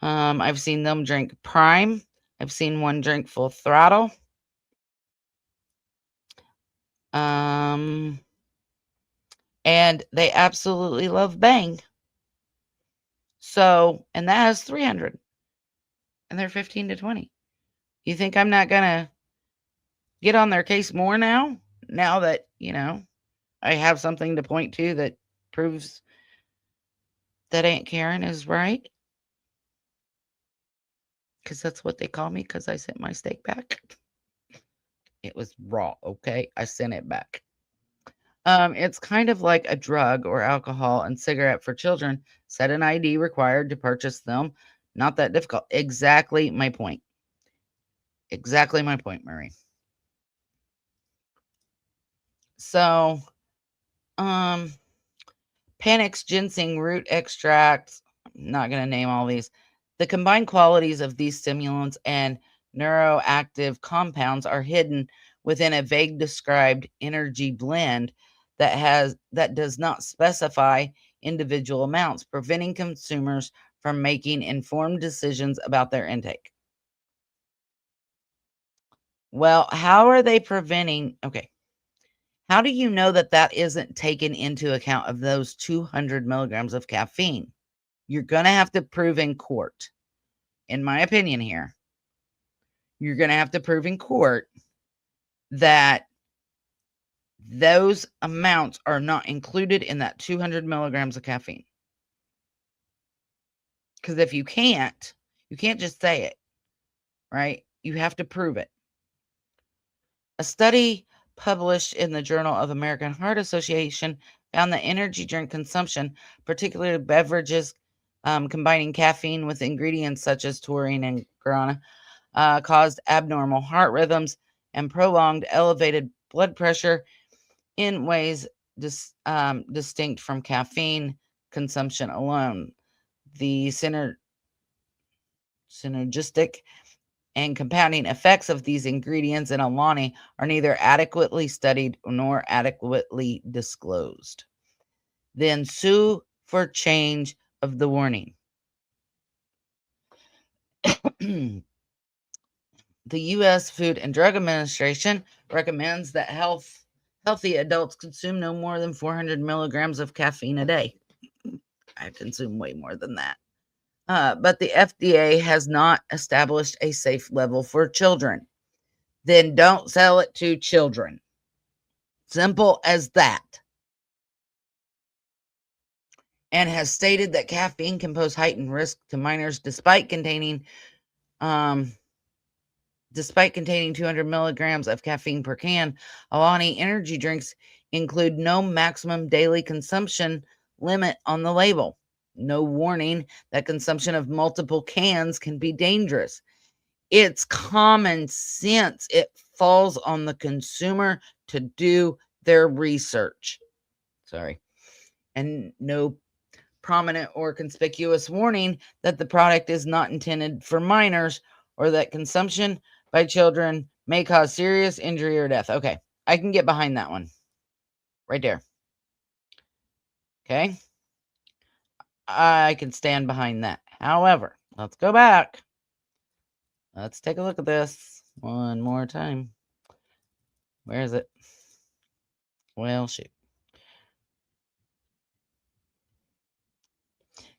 I've seen them drink Prime. I've seen one drink Full Throttle. And they absolutely love Bang. So, and that has 300. And they're 15 to 20. You think I'm not going to get on their case more now? Now that, I have something to point to that proves that Aunt Karen is right? Because that's what they call me because I sent my steak back. It was raw, okay? I sent it back. It's kind of like a drug or alcohol and cigarette for children. Set an ID required to purchase them. Not that difficult. Exactly my point. Exactly my point, Marie. So, um, Panax ginseng root extracts. I'm not going to name all these. The combined qualities of these stimulants and neuroactive compounds are hidden within a vague described energy blend that does not specify individual amounts, preventing consumers from making informed decisions about their intake. Well, how are they preventing? Okay. How do you know that that isn't taken into account of those 200 milligrams of caffeine? You're going to have to prove in court, in my opinion here. You're going to have to prove in court that those amounts are not included in that 200 milligrams of caffeine. Because if you can't just say it, right? You have to prove it. A study published in the Journal of American Heart Association found that energy drink consumption, particularly beverages combining caffeine with ingredients such as taurine and guarana, caused abnormal heart rhythms and prolonged elevated blood pressure in ways distinct from caffeine consumption alone. The synergistic and compounding effects of these ingredients in Alani are neither adequately studied nor adequately disclosed. Then sue for change of the warning. The U.S. Food and Drug Administration recommends that healthy adults consume no more than 400 milligrams of caffeine a day. I consume way more than that. But the FDA has not established a safe level for children. Then don't sell it to children. Simple as that. And has stated that caffeine can pose heightened risk to minors despite containing 200 milligrams of caffeine per can. Alani energy drinks include no maximum daily consumption limit on the label. No warning that consumption of multiple cans can be dangerous. It's common sense. It falls on the consumer to do their research. Sorry. And no prominent or conspicuous warning that the product is not intended for minors or that consumption by children may cause serious injury or death. Okay, I can get behind that one. Right there. Okay. I can stand behind that. However, let's go back. Let's take a look at this one more time. Where is it? Well, shoot.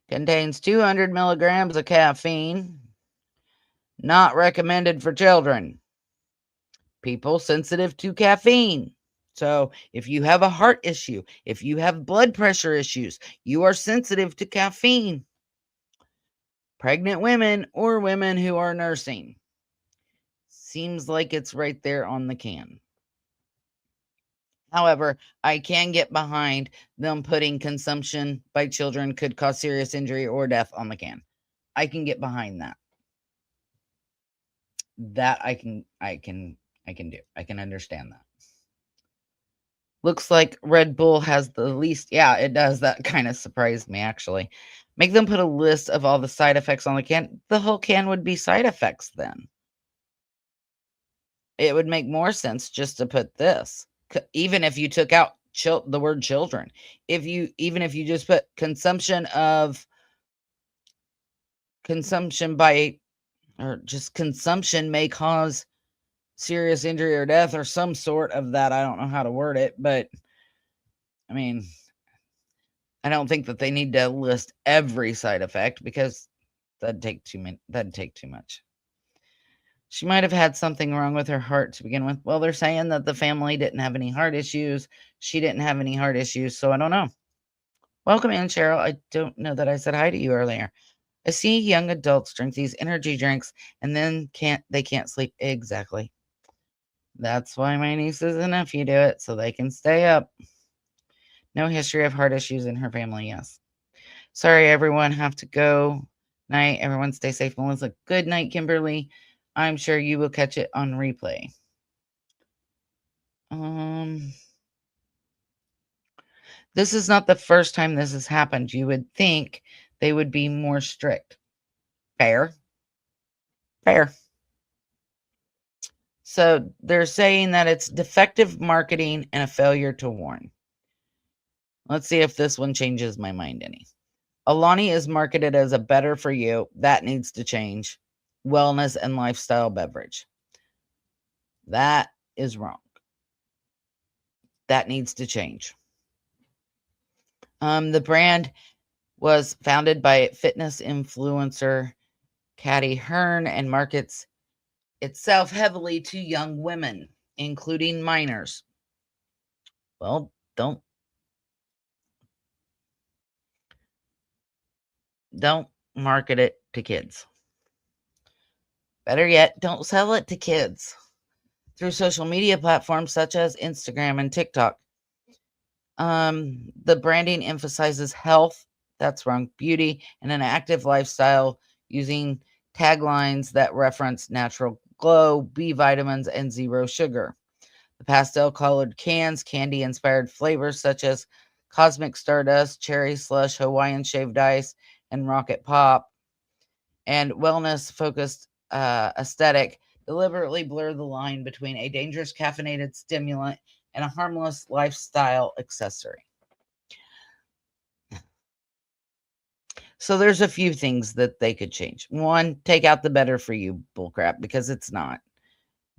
Contains 200 milligrams of caffeine. Not recommended for children. People sensitive to caffeine. So if you have a heart issue, if you have blood pressure issues, you are sensitive to caffeine. Pregnant women or women who are nursing. Seems like it's right there on the can. However, I can get behind them putting consumption by children could cause serious injury or death on the can. I can get behind that. That I can do. I can understand that. Looks like Red Bull has the least. Yeah, it does. That kind of surprised me, actually. Make them put a list of all the side effects on the can. The whole can would be side effects then. It would make more sense just to put this. Even if you took out the word children. Even if you just put consumption by, or just consumption may cause serious injury or death or some sort of that. I don't know how to word it, but I mean, I don't think that they need to list every side effect because that'd take too much. She might have had something wrong with her heart to begin with. Well, they're saying that the family didn't have any heart issues. She didn't have any heart issues, so I don't know. Welcome in, Cheryl. I don't know that I said hi to you earlier. I see young adults drink these energy drinks and then they can't sleep. Exactly. That's why my nieces and nephew do it, so they can stay up. No history of heart issues in her family. Yes. Sorry, everyone. Have to go. Night. Everyone stay safe. Melissa. Good night, Kimberly. I'm sure you will catch it on replay. This is not the first time this has happened. You would think they would be more strict. Fair. Fair. So they're saying that it's defective marketing and a failure to warn. Let's see if this one changes my mind any. Alani is marketed as a better for you. That needs to change. Wellness and lifestyle beverage. That is wrong. That needs to change. The brand was founded by fitness influencer Caddy Hearn and markets itself heavily to young women, including minors. Well, don't market it to kids. Better yet, don't sell it to kids through social media platforms such as Instagram and TikTok. The branding emphasizes health, that's wrong, beauty, and an active lifestyle using taglines that reference natural glow, B vitamins, and zero sugar. The pastel-colored cans, candy-inspired flavors such as Cosmic Stardust, Cherry Slush, Hawaiian Shaved Ice, and Rocket Pop, and wellness-focused aesthetic deliberately blur the line between a dangerous caffeinated stimulant and a harmless lifestyle accessory. So there's a few things that they could change. One, take out the better for you bullcrap because it's not.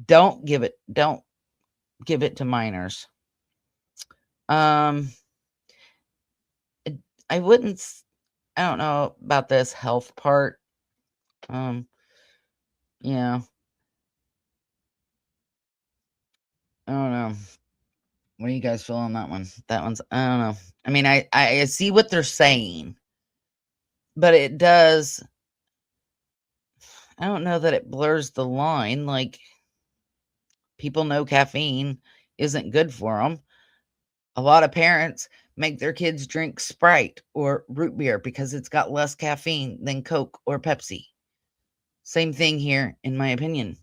Don't give it to minors. I don't know about this health part. Yeah. I don't know. What do you guys feel on that one? That one's, I don't know. I mean, I see what they're saying, but it does. I don't know that it blurs the line. Like, people know caffeine isn't good for them. A lot of parents make their kids drink Sprite or root beer because it's got less caffeine than Coke or Pepsi. Same thing here, in my opinion.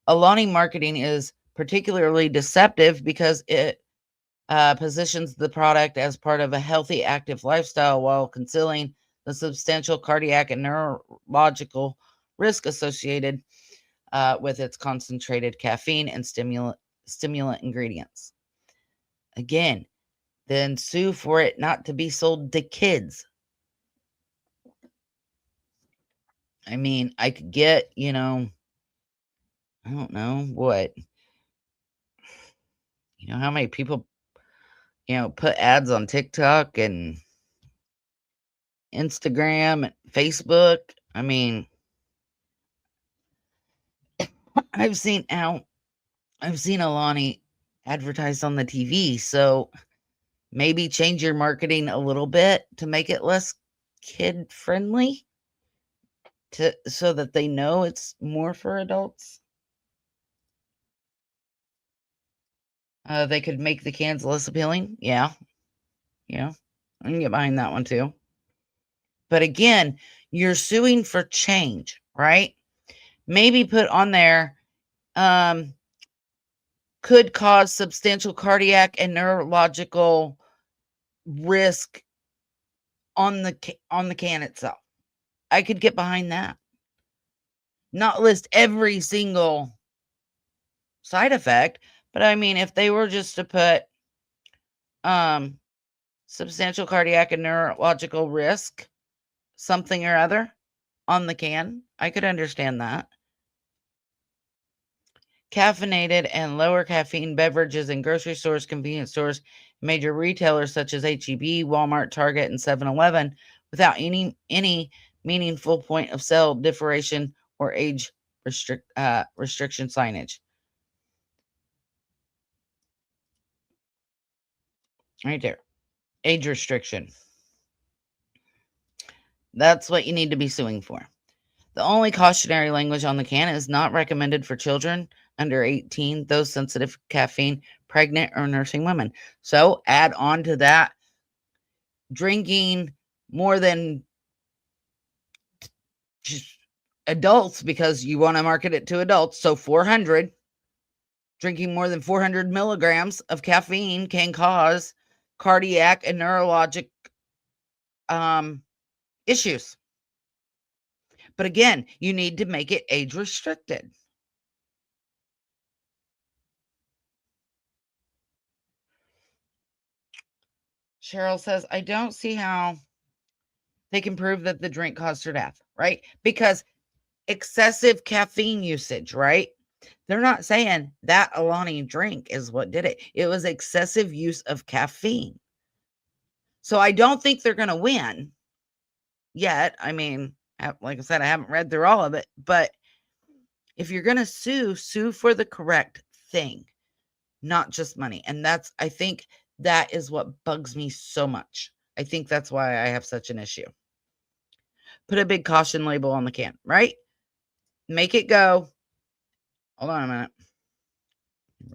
Alani marketing is particularly deceptive because it positions the product as part of a healthy, active lifestyle while concealing the substantial cardiac and neurological risk associated with its concentrated caffeine and stimulant ingredients. Again, then sue for it not to be sold to kids. I mean, I could get, I don't know what, how many people, put ads on TikTok and Instagram and Facebook. I mean, I've seen Alani advertised on the TV, so maybe change your marketing a little bit to make it less kid friendly, so that they know it's more for adults. They could make the cans less appealing. Yeah, I can get behind that one too. But again, you're suing for change, right? Maybe put on there, could cause substantial cardiac and neurological risk on the can itself. I could get behind that. Not list every single side effect, but I mean, if they were just to put substantial cardiac and neurological risk, something or other, on the can, I could understand that. Caffeinated and lower caffeine beverages in grocery stores, convenience stores, major retailers such as H-E-B, Walmart, Target, and 7-Eleven, without any meaningful point of sale differentiation or age restriction signage. Right there. Age restriction. That's what you need to be suing for. The only cautionary language on the can is not recommended for children under 18, those sensitive to caffeine, pregnant or nursing women. So add on to that drinking more than just adults because you want to market it to adults. So 400, drinking more than 400 milligrams of caffeine can cause cardiac and neurologic issues. But again, you need to make it age restricted. Cheryl says, I don't see how they can prove that the drink caused her death, right? Because excessive caffeine usage, right? They're not saying that Alani drink is what did it. It was excessive use of caffeine. So I don't think they're going to win yet. I mean, like I said, I haven't read through all of it, but if you're going to sue for the correct thing, not just money. And I think that is what bugs me so much. I think that's why I have such an issue. Put a big caution label on the can, right? Make it go. Hold on a minute.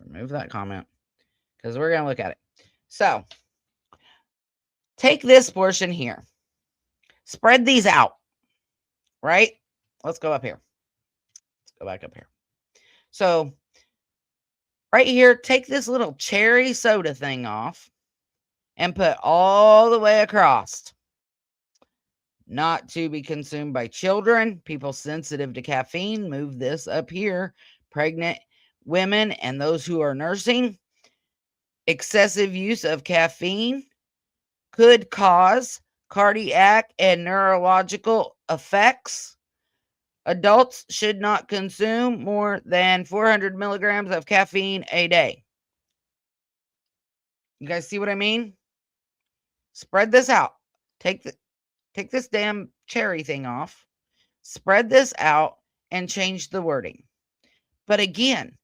Remove that comment because we're going to look at it. So take this portion here. Spread these out, right? Let's go up here. Let's go back up here. So right here, take this little cherry soda thing off and put all the way across. Not to be consumed by children, people sensitive to caffeine. Move this up here. Pregnant women and those who are nursing. Excessive use of caffeine could cause cardiac and neurological effects. Adults should not consume more than 400 milligrams of caffeine a day. You guys see what I mean? Spread this out. Take this damn cherry thing off. Spread this out and change the wording. But again,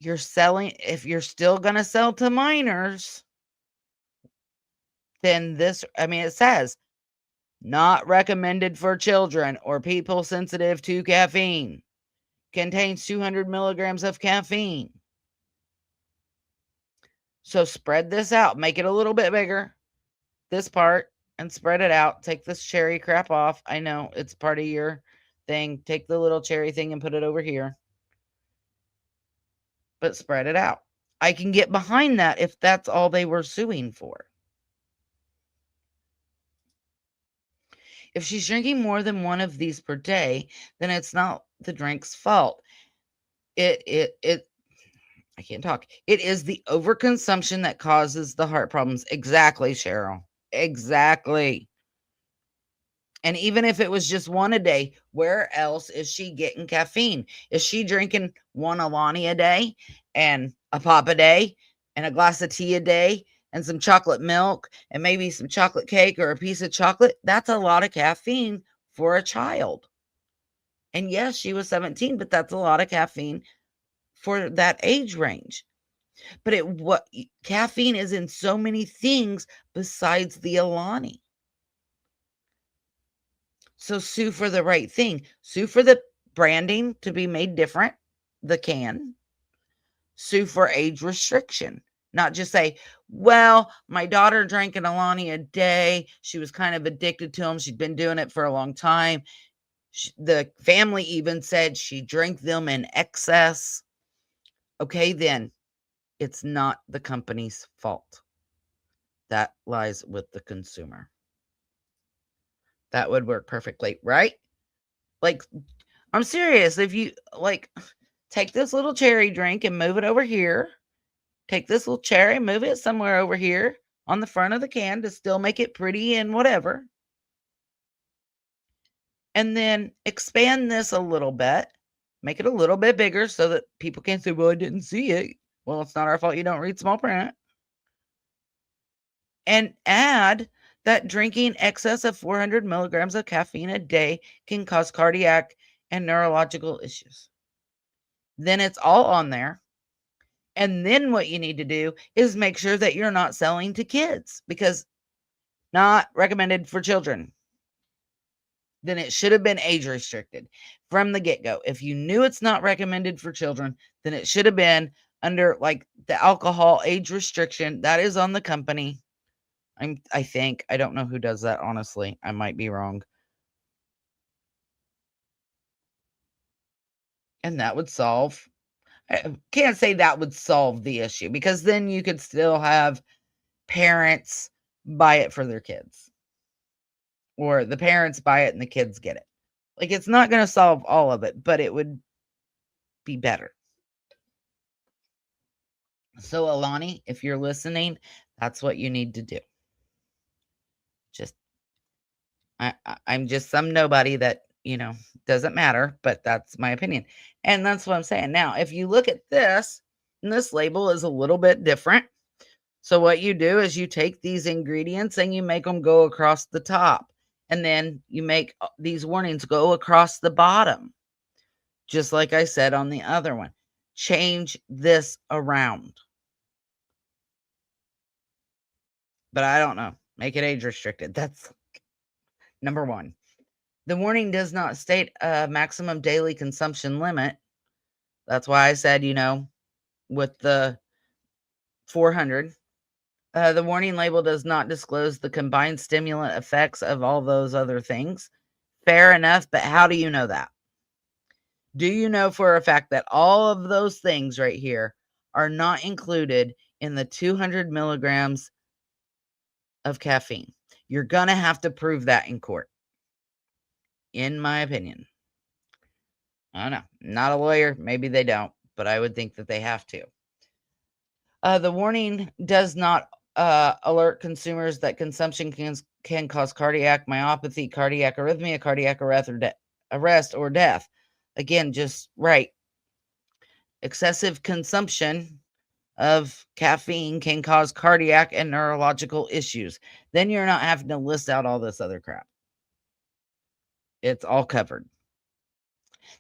you're selling, if you're still going to sell to minors, then it says not recommended for children or people sensitive to caffeine. Contains 200 milligrams of caffeine. So spread this out. Make it a little bit bigger. This part. And spread it out. Take this cherry crap off. I know it's part of your thing. Take the little cherry thing and put it over here. But spread it out. I can get behind that if that's all they were suing for. If she's drinking more than one of these per day, then it's not the drink's fault. I can't talk. It is the overconsumption that causes the heart problems. Exactly, Cheryl. Exactly. And even if it was just one a day, where else is she getting caffeine? Is she drinking one Alani a day and a pop a day and a glass of tea a day and some chocolate milk and maybe some chocolate cake or a piece of chocolate? That's a lot of caffeine for a child. And yes, she was 17, but that's a lot of caffeine for that age range. But caffeine is in so many things besides the Alani. So sue for the right thing. Sue for the branding to be made different, the can. Sue for age restriction. Not just say, well, my daughter drank an Alani a day. She was kind of addicted to them. She'd been doing it for a long time. The family even said she drank them in excess. Okay, then it's not the company's fault. That lies with the consumer. That would work perfectly, right? Like, I'm serious. If you take this little cherry drink and move it over here, take this little cherry, move it somewhere over here on the front of the can to still make it pretty and whatever. And then expand this a little bit, make it a little bit bigger so that people can't say, well, I didn't see it. Well, it's not our fault you don't read small print. And add that drinking excess of 400 milligrams of caffeine a day can cause cardiac and neurological issues. Then it's all on there. And then what you need to do is make sure that you're not selling to kids because not recommended for children. then it should have been age restricted from the get-go. If you knew it's not recommended for children, then it should have been under like the alcohol age restriction that is on the company. I think. I don't know who does that, honestly. I might be wrong. And that would solve. I can't say that would solve the issue, because then you could still have parents buy it for their kids, or the parents buy it and the kids get it. Like, it's not going to solve all of it, but it would be better. So, Alani, if you're listening, that's what you need to do. Just, I'm just some nobody that, doesn't matter, but that's my opinion. And that's what I'm saying. Now, if you look at this, and this label is a little bit different. So what you do is you take these ingredients and you make them go across the top. And then you make these warnings go across the bottom. Just like I said on the other one. Change this around. But I don't know. Make it age restricted. That's number one. The warning does not state a maximum daily consumption limit. That's why I said, with the 400. The warning label does not disclose the combined stimulant effects of all those other things. Fair enough, but how do you know that? Do you know for a fact that all of those things right here are not included in the 200 milligrams of caffeine? You're going to have to prove that in court, in my opinion. I don't know. Not a lawyer. Maybe they don't, but I would think that they have to. The warning does not alert consumers that consumption can cause cardiac myopathy, cardiac arrhythmia, cardiac arrest, or death. Again, just right. Excessive consumption of caffeine can cause cardiac and neurological issues. Then you're not having to list out all this other crap. It's all covered.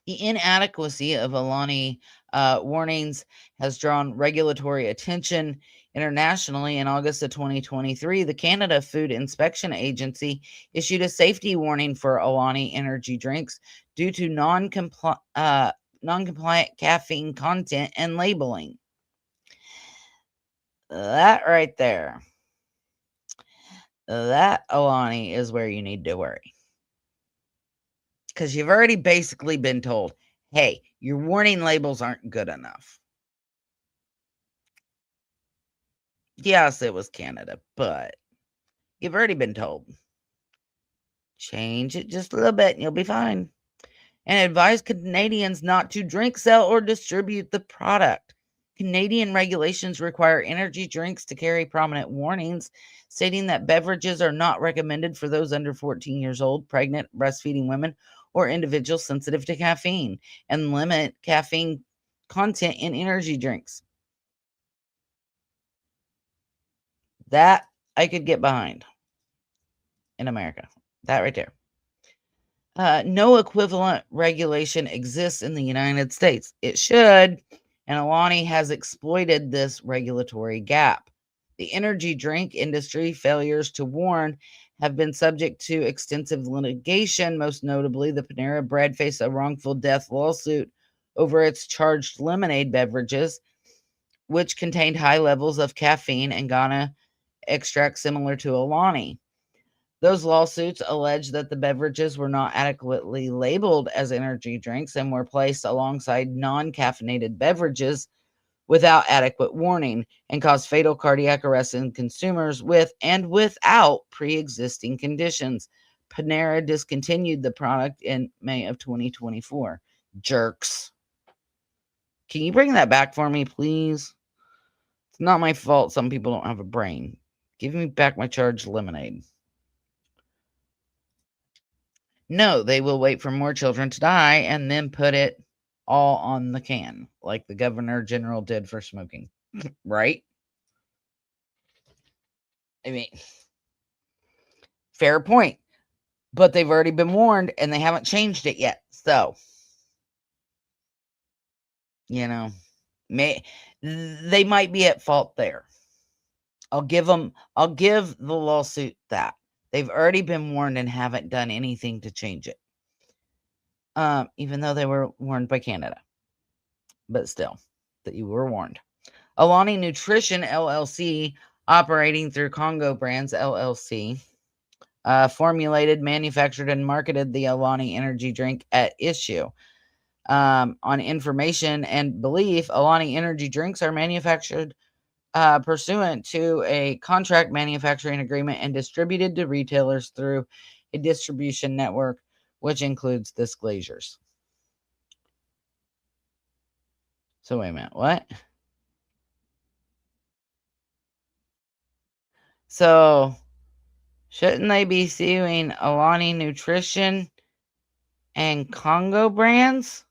The inadequacy of Alani warnings has drawn regulatory attention internationally. In August of 2023, the Canada Food Inspection Agency issued a safety warning for Alani energy drinks due to non-compliant caffeine content and labeling. That right there. That, Alani, is where you need to worry. Because you've already basically been told, hey, your warning labels aren't good enough. Yes, it was Canada, but you've already been told. Change it just a little bit and you'll be fine. And advise Canadians not to drink, sell, or distribute the product. Canadian regulations require energy drinks to carry prominent warnings stating that beverages are not recommended for those under 14 years old, pregnant, breastfeeding women, or individuals sensitive to caffeine, and limit caffeine content in energy drinks. That I could get behind in America. That right there. No equivalent regulation exists in the United States. It should, and Alani has exploited this regulatory gap. The energy drink industry failures to warn have been subject to extensive litigation. Most notably, the Panera Bread faced a wrongful death lawsuit over its charged lemonade beverages, which contained high levels of caffeine and guarana extract similar to Alani. Those lawsuits allege that the beverages were not adequately labeled as energy drinks and were placed alongside non-caffeinated beverages without adequate warning and caused fatal cardiac arrest in consumers with and without pre-existing conditions. Panera discontinued the product in May of 2024. Jerks. Can you bring that back for me, please? It's not my fault some people don't have a brain. Give me back my charged lemonade. No, they will wait for more children to die and then put it all on the can, like the Governor General did for smoking. Right? I mean, fair point. But they've already been warned and they haven't changed it yet. So, they might be at fault there. I'll give the lawsuit that. They've already been warned and haven't done anything to change it. Even though they were warned by Canada. But still, that you were warned. Alani Nutrition LLC, operating through Congo Brands LLC, formulated, manufactured, and marketed the Alani energy drink at issue. On information and belief, Alani energy drinks are manufactured pursuant to a contract manufacturing agreement and distributed to retailers through a distribution network, which includes this Glaciers. So wait a minute, what? So shouldn't they be suing Alani Nutrition and Congo Brands?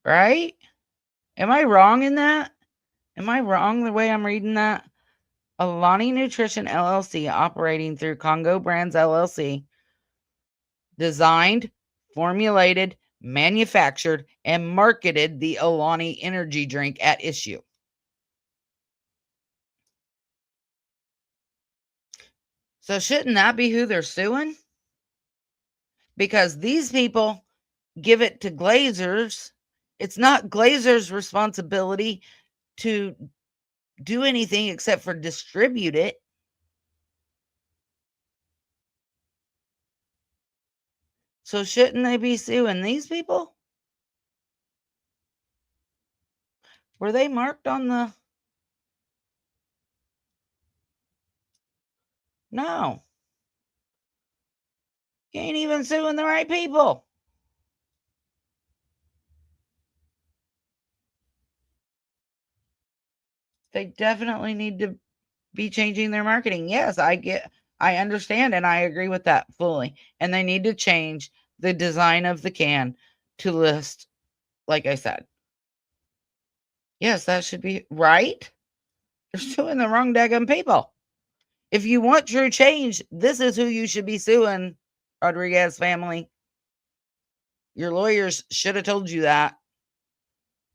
Right? Am I wrong in that? Am I wrong the way I'm reading that? Alani Nutrition LLC, operating through Congo Brands LLC, designed, formulated, manufactured, and marketed the Alani energy drink at issue. So shouldn't that be who they're suing? Because these people give it to Glazers. It's not Glazers' responsibility to do anything except for distribute it. So shouldn't they be suing these people? Were they marked on the... No. You ain't even suing the right people. They definitely need to be changing their marketing. Yes, I understand, and I agree with that fully. And they need to change the design of the can to list, like I said. Yes, that should be right. They're suing the wrong daggum people. If you want true change, this is who you should be suing, Rodriguez family. Your lawyers should have told you that.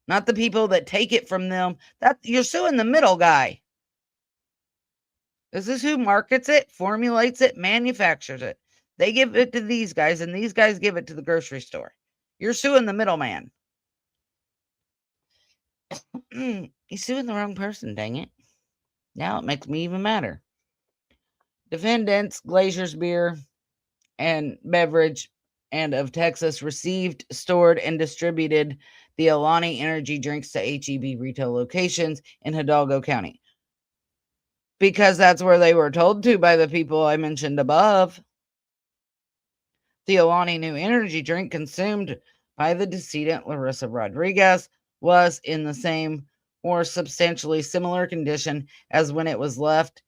Not the people that take it from them. That you're suing the middle guy. This is who markets it, formulates it, manufactures it. They give it to these guys, and these guys give it to the grocery store. You're suing the middleman. You're suing the wrong person, dang it. Now it makes me even madder. Defendants, Glacier's Beer and Beverage and of Texas received, stored, and distributed the Alani energy drinks to HEB retail locations in Hidalgo County. Because that's where they were told to by the people I mentioned above. The Alani new energy drink consumed by the decedent Larissa Rodriguez was in the same or substantially similar condition as when it left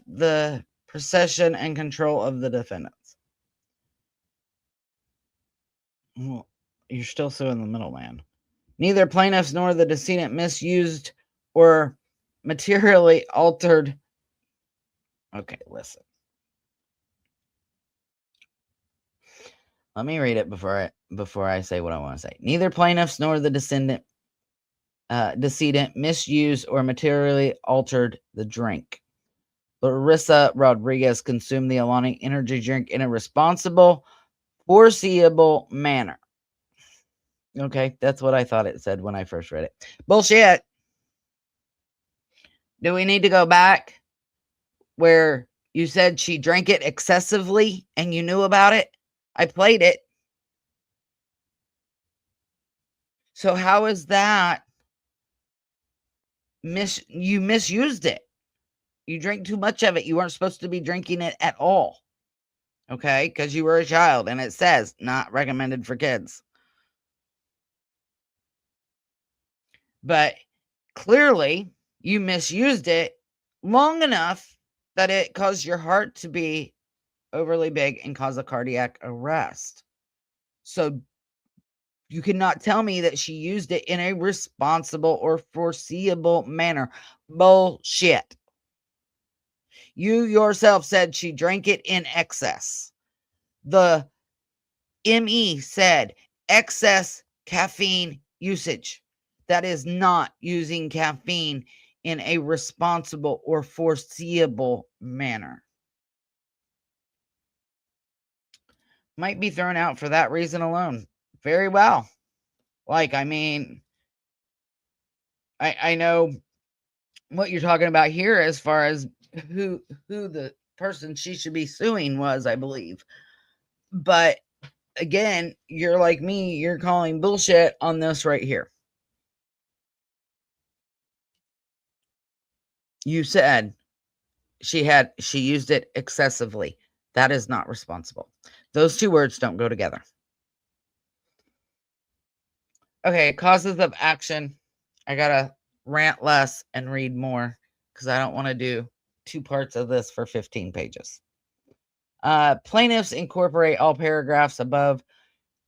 the possession and control of the defendants. Well, you're still suing the middleman. Neither plaintiffs nor the decedent misused or materially altered. Okay, listen. Let me read it before I say what I want to say. Neither plaintiffs nor the decedent misused or materially altered the drink. Larissa Rodriguez consumed the Alani energy drink in a responsible, foreseeable manner. Okay, that's what I thought it said when I first read it. Bullshit. Do we need to go back where you said she drank it excessively and you knew about it? I played it. So how is that you misused it? You drank too much of it. You weren't supposed to be drinking it at all. Okay? Because you were a child and it says not recommended for kids. But clearly you misused it long enough that it caused your heart to be overly big and cause a cardiac arrest. So you cannot tell me that she used it in a responsible or foreseeable manner. Bullshit. You yourself said she drank it in excess. The ME said excess caffeine usage. That is not using caffeine in a responsible or foreseeable manner. Might be thrown out for that reason alone. Very well. Like, I mean, I know what you're talking about here as far as who the person she should be suing was, I believe. But again, you're like me, you're calling bullshit on this right here. You said she used it excessively. That is not responsible. Those two words don't go together. Okay, causes of action. I gotta rant less and read more because I don't want to do 2 parts of this for 15 pages. Plaintiffs incorporate all paragraphs above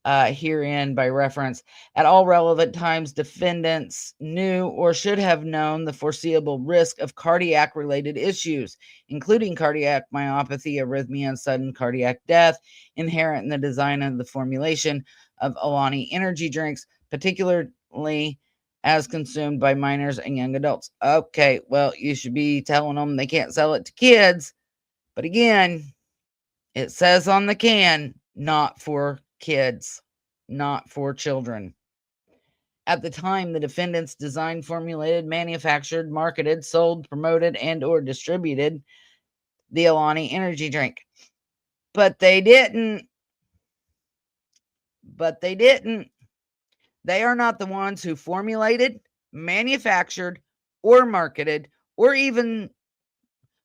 herein by reference. At all relevant times, defendants knew or should have known the foreseeable risk of cardiac related issues, including cardiac myopathy, arrhythmia, and sudden cardiac death, inherent in the design and the formulation of Alani energy drinks, particularly as consumed by minors and young adults. Okay, well, you should be telling them they can't sell it to kids. But again, it says on the can, not for kids, not for children. At the time, the defendants designed, formulated, manufactured, marketed, sold, promoted, and or distributed the Alani energy drink. But they didn't. They are not the ones who formulated, manufactured, or marketed, or even,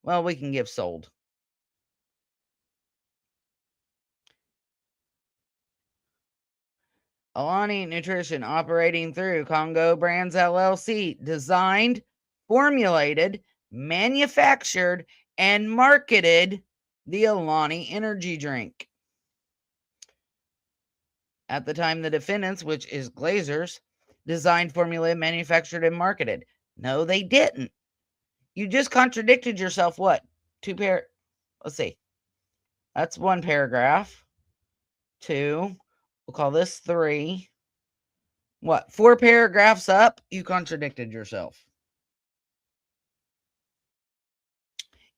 well, we can give sold. Alani Nutrition, operating through Congo Brands LLC, designed, formulated, manufactured, and marketed the Alani energy drink. At the time, the defendants, which is Glazers, designed, formulated, manufactured, and marketed. No, they didn't. You just contradicted yourself. What? Let's see. That's 1 paragraph. 2. We'll call this 3. What? 4 paragraphs up? You contradicted yourself.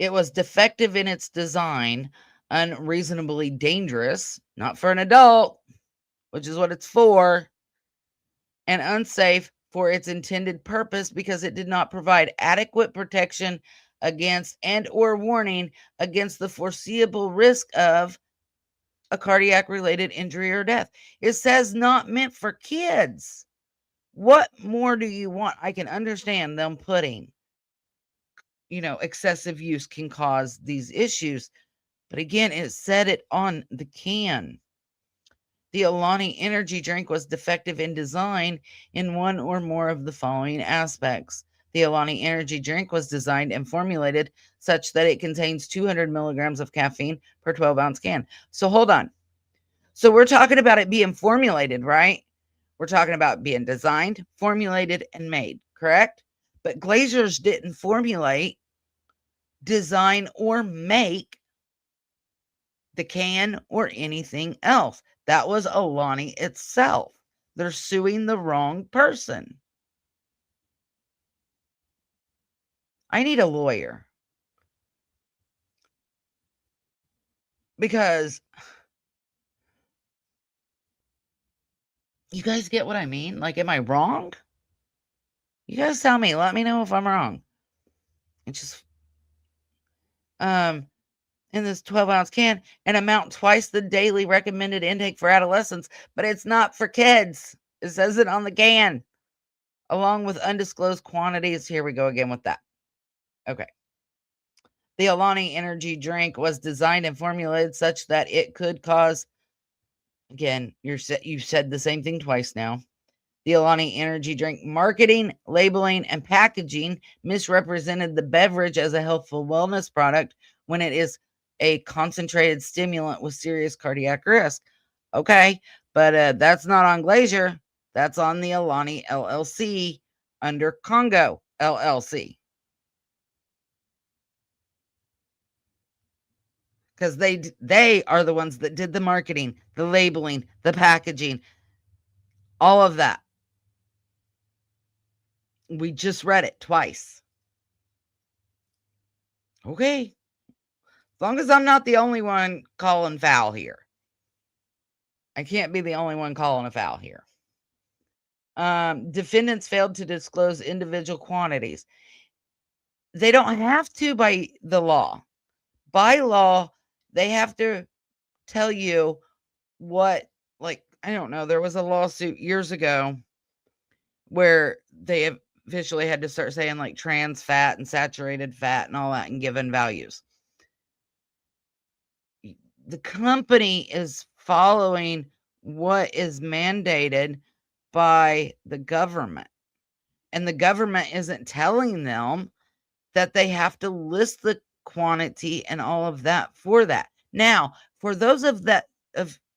It was defective in its design, unreasonably dangerous, not for an adult, which is what it's for, and unsafe for its intended purpose because it did not provide adequate protection against and or warning against the foreseeable risk of a cardiac related injury or death. It says not meant for kids. What more do you want? I can understand them putting, excessive use can cause these issues. But again, it said it on the can. The Alani energy drink was defective in design in one or more of the following aspects. The Alani energy drink was designed and formulated such that it contains 200 milligrams of caffeine per 12-ounce can. So hold on. So we're talking about it being formulated, right? We're talking about being designed, formulated, and made, correct? But Glazers didn't formulate, design, or make the can or anything else. That was Alani itself. They're suing the wrong person. I need a lawyer. Because you guys get what I mean? Like, am I wrong? You guys tell me. Let me know if I'm wrong. It's just, in this 12-ounce can, an amount twice the daily recommended intake for adolescents, but it's not for kids. It says it on the can, along with undisclosed quantities. Here we go again with that. Okay. The Alani energy drink was designed and formulated such that it could cause, again, you said the same thing twice now. The Alani energy drink marketing, labeling, and packaging misrepresented the beverage as a healthful wellness product when it is a concentrated stimulant with serious cardiac risk. Okay, but that's not on Glacier. That's on the Alani LLC under Congo LLC. Because they are the ones that did the marketing, the labeling, the packaging, all of that. We just read it twice. Okay. As long as I'm not the only one calling foul here. I can't be the only one calling a foul here. Defendants failed to disclose individual quantities. They don't have to by the law. By law, they have to tell you what, like, I don't know, there was a lawsuit years ago where they officially had to start saying like trans fat and saturated fat and all that and given values. The company is following what is mandated by the government, and the government isn't telling them that they have to list the quantity and all of that for that. Now, for those of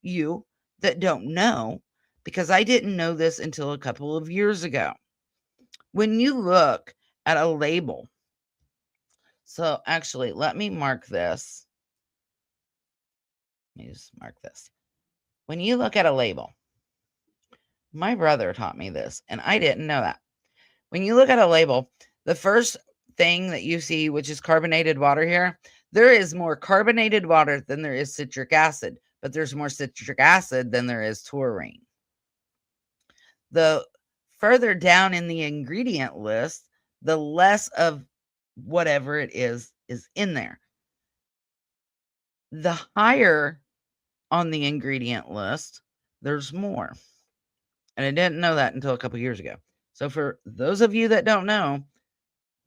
you that don't know, because I didn't know this until a couple of years ago, when you look at a label, so actually, let me mark this. Let me just mark this. When you look at a label, my brother taught me this, and I didn't know that. When you look at a label, the first thing that you see, which is carbonated water here, there is more carbonated water than there is citric acid, but there's more citric acid than there is taurine. The further down in the ingredient list, the less of whatever it is in there. The higher on the ingredient list, there's more. And I didn't know that until a couple years ago. So for those of you that don't know,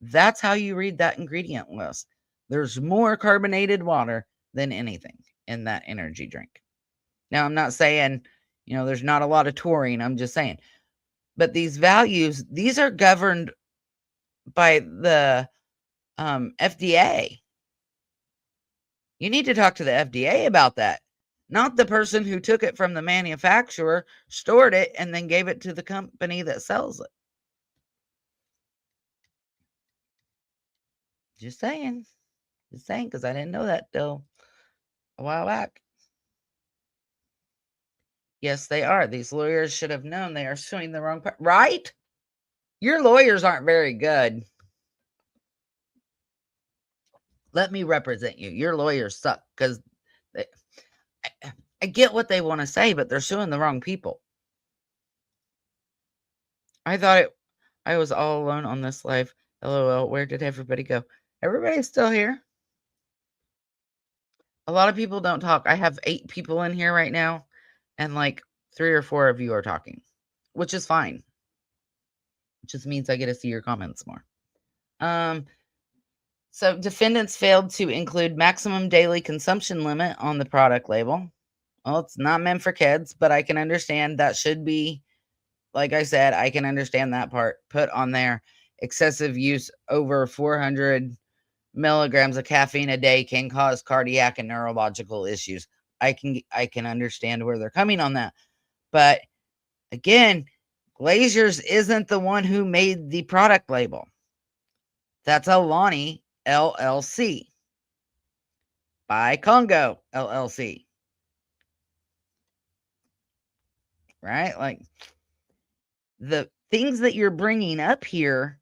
that's how you read that ingredient list. There's more carbonated water than anything in that energy drink. Now, I'm not saying, there's not a lot of taurine. I'm just saying. But these values, these are governed by the FDA. You need to talk to the FDA about that. Not the person who took it from the manufacturer, stored it, and then gave it to the company that sells it. Just saying, because I didn't know that till a while back. Yes, they are. These lawyers should have known they are suing the wrong part, right? Your lawyers aren't very good. Let me represent you. Your lawyers suck because I get what they want to say, but they're suing the wrong people. I thought I was all alone on this live. LOL. Where did everybody go? Everybody's still here. A lot of people don't talk. I have 8 people in here right now, and like 3 or 4 of you are talking, which is fine. It just means I get to see your comments more. So defendants failed to include maximum daily consumption limit on the product label. Well, it's not meant for kids, but I can understand that should be, like I said, I can understand that part put on there. Excessive use over 400 milligrams of caffeine a day can cause cardiac and neurological issues. I can understand where they're coming on that. But again, Glazier's isn't the one who made the product label. That's Alani LLC by Congo LLC. Right? Like the things that you're bringing up here,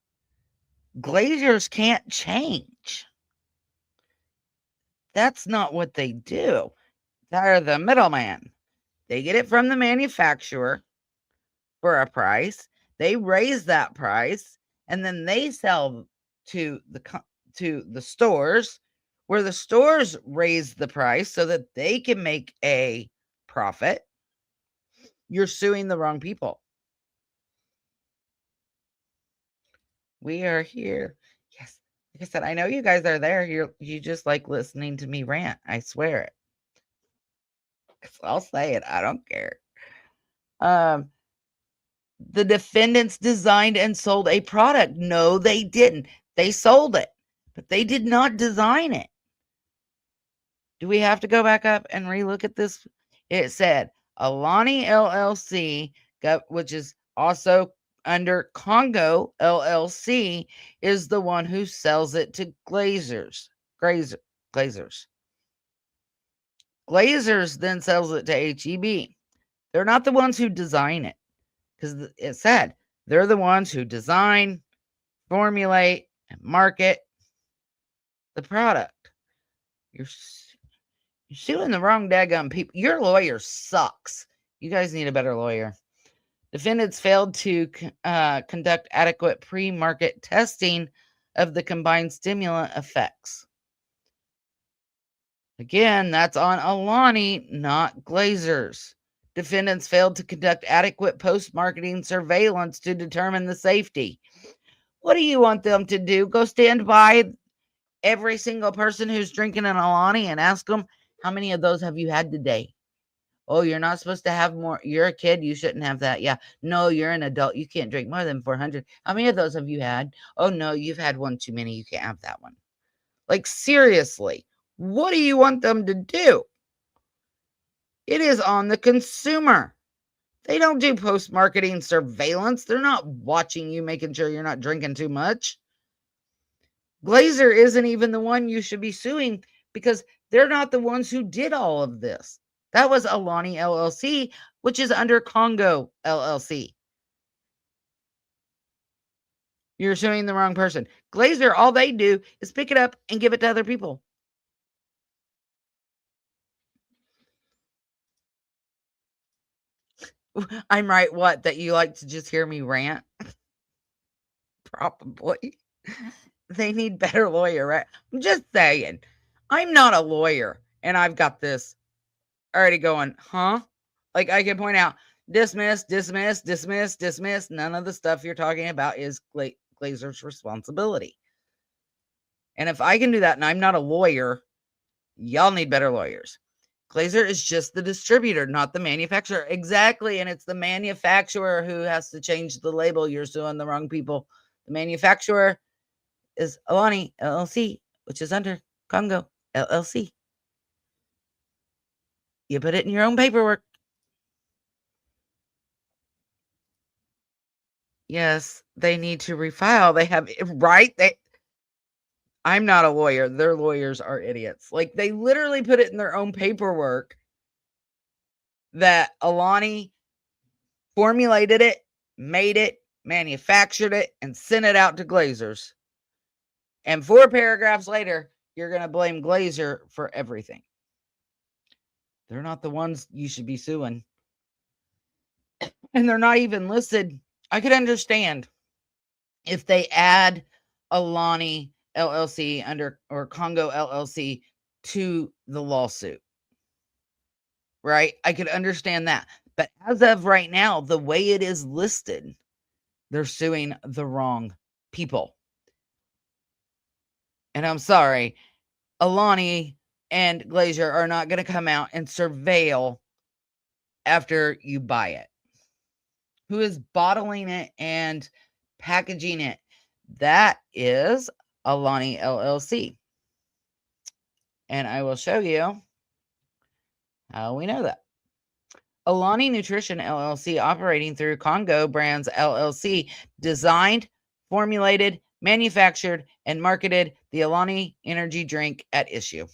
Glazier's can't change. That's not what they do. They're the middleman. They get it from the manufacturer for a price. They raise that price, and then they sell to the stores, where the stores raise the price so that they can make a profit. You're suing the wrong people. We are here. Yes. Like I said, I know you guys are there. You just like listening to me rant. I swear it. I'll say it. I don't care. The defendants designed and sold a product. No, they didn't. They sold it, but they did not design it. Do we have to go back up and relook at this? It said Alani LLC, which is also under Congo LLC, is the one who sells it to Glazers. Glazers then sells it to HEB. They're not the ones who design it, because it said they're the ones who design, formulate, and market the product. You're suing the wrong daggum people. Your lawyer sucks. You guys need a better lawyer. Defendants failed to conduct adequate pre-market testing of the combined stimulant effects. Again, that's on Alani, not Glazers. Defendants failed to conduct adequate post-marketing surveillance to determine the safety. What do you want them to do? Go stand by every single person who's drinking an Alani and ask them, how many of those have you had today? Oh, you're not supposed to have more. You're a kid. You shouldn't have that. Yeah. No, you're an adult. You can't drink more than 400. How many of those have you had? Oh, no, you've had one too many. You can't have that one. Like, seriously, what do you want them to do? It is on the consumer. They don't do post-marketing surveillance. They're not watching you, making sure you're not drinking too much. Glazer isn't even the one you should be suing because they're not the ones who did all of this. That was Alani LLC, which is under Congo LLC. You're suing the wrong person. Glazer, all they do is pick it up and give it to other people. I'm right, what? That you like to just hear me rant? Probably. They need better lawyer, right? I'm just saying. I'm not a lawyer, and I've got this already going, huh? Like, I can point out, dismiss, dismiss, dismiss, dismiss. None of the stuff you're talking about is Glazer's responsibility. And if I can do that and I'm not a lawyer, y'all need better lawyers. Glazer is just the distributor, not the manufacturer. Exactly. And it's the manufacturer who has to change the label. You're suing the wrong people. The manufacturer is Alani LLC, which is under Congo LLC. You put it in your own paperwork. Yes, they need to refile. They have, right? I'm not a lawyer. Their lawyers are idiots. Like, they literally put it in their own paperwork that Alani formulated it, made it, manufactured it, and sent it out to Glazers. And 4 paragraphs later, you're going to blame Glazer for everything. They're not the ones you should be suing. And they're not even listed. I could understand if they add Alani LLC under or Congo LLC to the lawsuit. Right? I could understand that. But as of right now, the way it is listed, they're suing the wrong people. And I'm sorry, Alani and Glazer are not going to come out and surveil after you buy it. Who is bottling it and packaging it? That is Alani LLC. And I will show you how we know that. Alani Nutrition LLC, operating through Congo Brands LLC, designed, formulated, manufactured, and marketed the Alani energy drink at issue.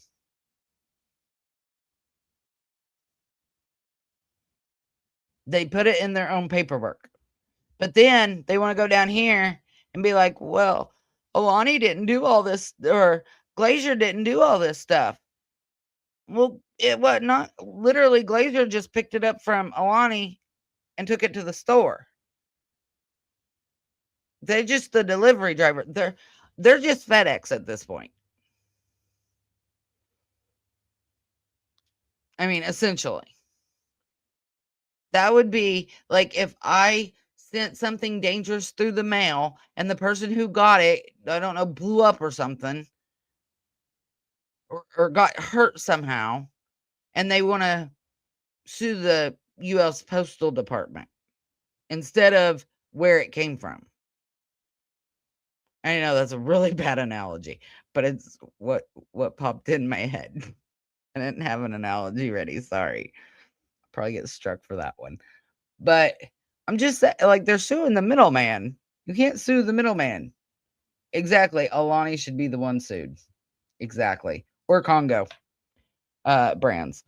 They put it in their own paperwork. But then they want to go down here and be like, well, Alani didn't do all this, or Glazer didn't do all this stuff. Well, it was not literally. Glazer just picked it up from Alani and took it to the store. They're just the delivery driver. They're just FedEx at this point. I mean, essentially. That would be like if I sent something dangerous through the mail and the person who got it, I don't know, blew up or something, or got hurt somehow, and they want to sue the U.S. Postal Department instead of where it came from. I know that's a really bad analogy, but it's what popped in my head. I didn't have an analogy ready. Sorry. I'll probably get struck for that one. But I'm just saying, like, they're suing the middleman. You can't sue the middleman. Exactly. Alani should be the one sued. Exactly. Or Congo brands.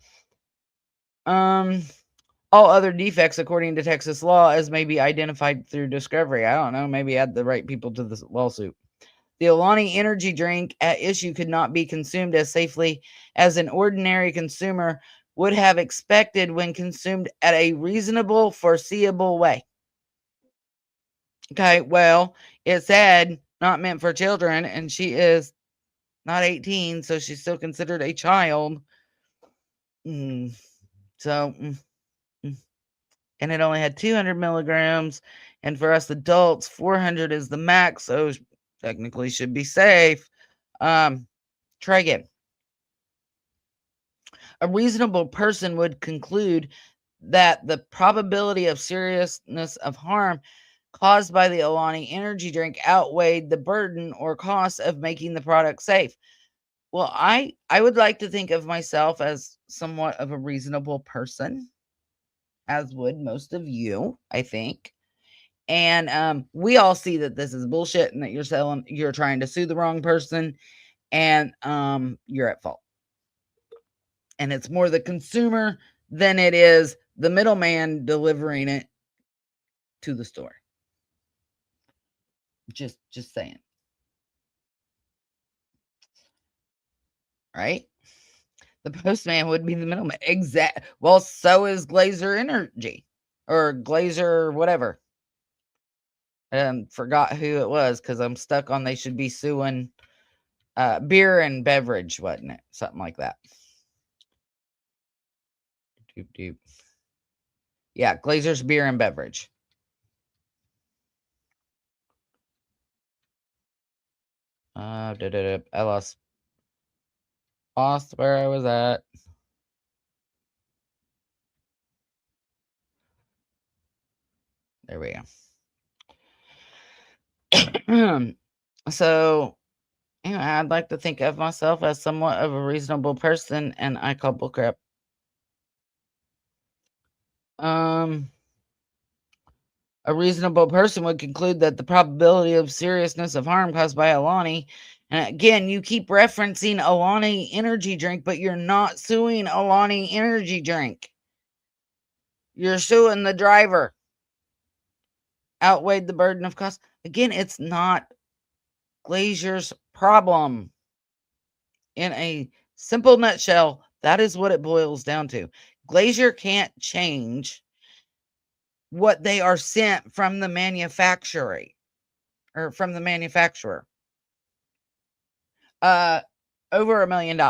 all other defects according to Texas law as may be identified through discovery. I don't know, maybe add the right people to this lawsuit. The Alani energy drink at issue could not be consumed as safely as an ordinary consumer would have expected when consumed at a reasonable, foreseeable way. Okay, well, it said not meant for children, and she is not 18, so she's still considered a child. So, and it only had 200 milligrams, and for us adults, 400 is the max, so technically should be safe. Try again. A reasonable person would conclude that the probability of seriousness of harm caused by the Alani energy drink outweighed the burden or cost of making the product safe. Well, I would like to think of myself as somewhat of a reasonable person, as would most of you, I think. And we all see that this is bullshit and that you're trying to sue the wrong person, and you're at fault. And it's more the consumer than it is the middleman delivering it to the store. Just saying. Right? The postman would be the middleman. Well, so is Glazer Energy or Glazer whatever. Forgot who it was because I'm stuck on they should be suing beer and beverage, wasn't it? Something like that. Yeah, Glazer's beer and beverage. I lost where I was at. There we go. So, I'd like to think of myself as somewhat of a reasonable person, and I call bullcrap. A reasonable person would conclude that the probability of seriousness of harm caused by Alani, and again, you keep referencing Alani energy drink, but you're not suing Alani energy drink. You're suing the driver. Outweighed the burden of cost. Again, it's not Glazer's problem. In a simple nutshell, that is what it boils down to. Glazer can't change what they are sent from the manufacturer or from the manufacturer. Over $1 million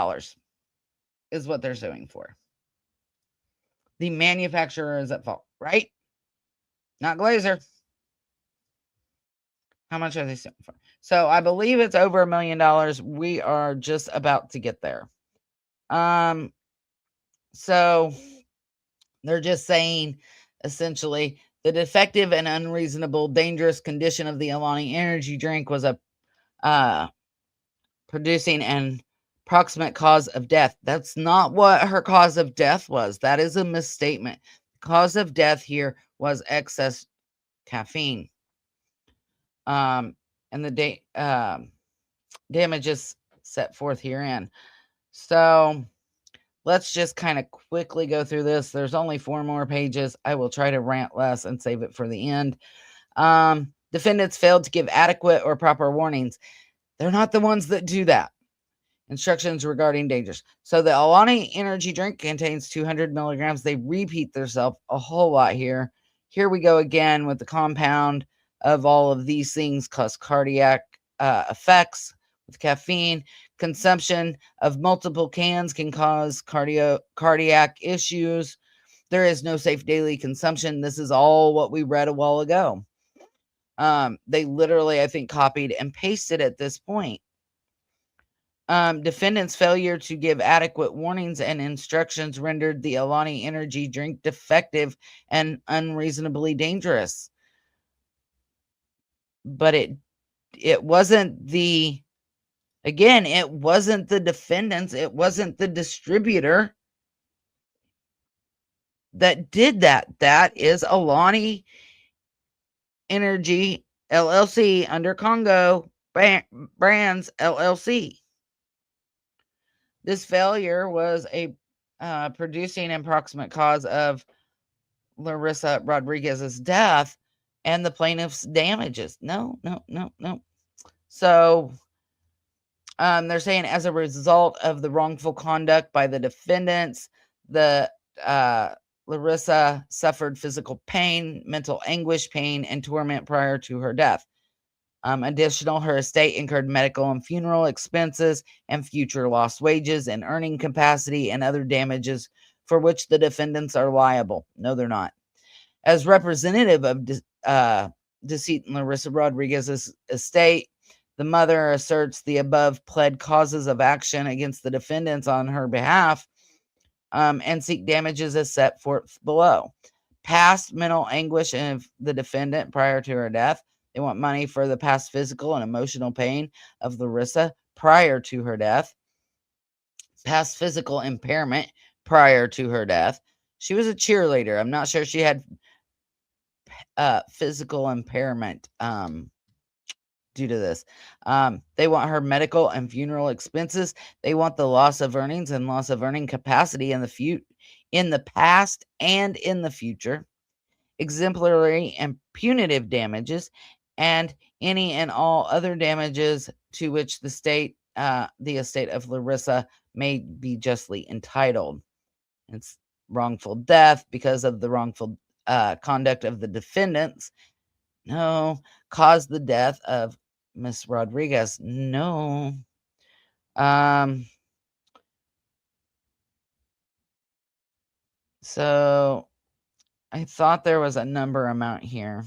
is what they're suing for. The manufacturer is at fault, right? Not Glazer. How much are they suing for? So I believe it's over $1 million. We are just about to get there. So they're just saying essentially the defective and unreasonable dangerous condition of the Alani energy drink was a producing an proximate cause of death. That's not what her cause of death was. That is a misstatement. The cause of death here was excess caffeine. And the damages set forth herein. So let's just kind of quickly go through this. There's only 4 more pages. I will try to rant less and save it for the end. Defendants failed to give adequate or proper warnings. They're not the ones that do that. Instructions regarding dangers. So the Alani energy drink contains 200 milligrams. They repeat themselves a whole lot here. Here we go again with the compound of all of these things cause cardiac effects with caffeine. Consumption of multiple cans can cause cardiac issues. There is no safe daily consumption. This is all what we read a while ago. They literally, I think, copied and pasted at this point. Defendants' failure to give adequate warnings and instructions rendered the Alani energy drink defective and unreasonably dangerous. But it wasn't the defendants, it wasn't the distributor that did that. That is Alani Energy LLC under Congo Brands LLC. This failure was a producing and proximate cause of Larissa Rodriguez's death and the plaintiff's damages. No. So they're saying as a result of the wrongful conduct by the defendants, the Larissa suffered physical pain, mental anguish, pain, and torment prior to her death. Additional, her estate incurred medical and funeral expenses and future lost wages and earning capacity and other damages for which the defendants are liable. No, they're not. As representative of deceit in Larissa Rodriguez's estate, the mother asserts the above pled causes of action against the defendants on her behalf and seek damages as set forth below. Past mental anguish of the defendant prior to her death. They want money for the past physical and emotional pain of Larissa prior to her death. Past physical impairment prior to her death. She was a cheerleader. I'm not sure she had physical impairment due to this. They want her medical and funeral expenses. They want the loss of earnings and loss of earning capacity in the past and in the future. Exemplary and punitive damages, and any and all other damages to which the estate of Larissa may be justly entitled. It's wrongful death because of the wrongful conduct of the defendants. No. Caused the death of Miss Rodriguez. No. So I thought there was a number amount here.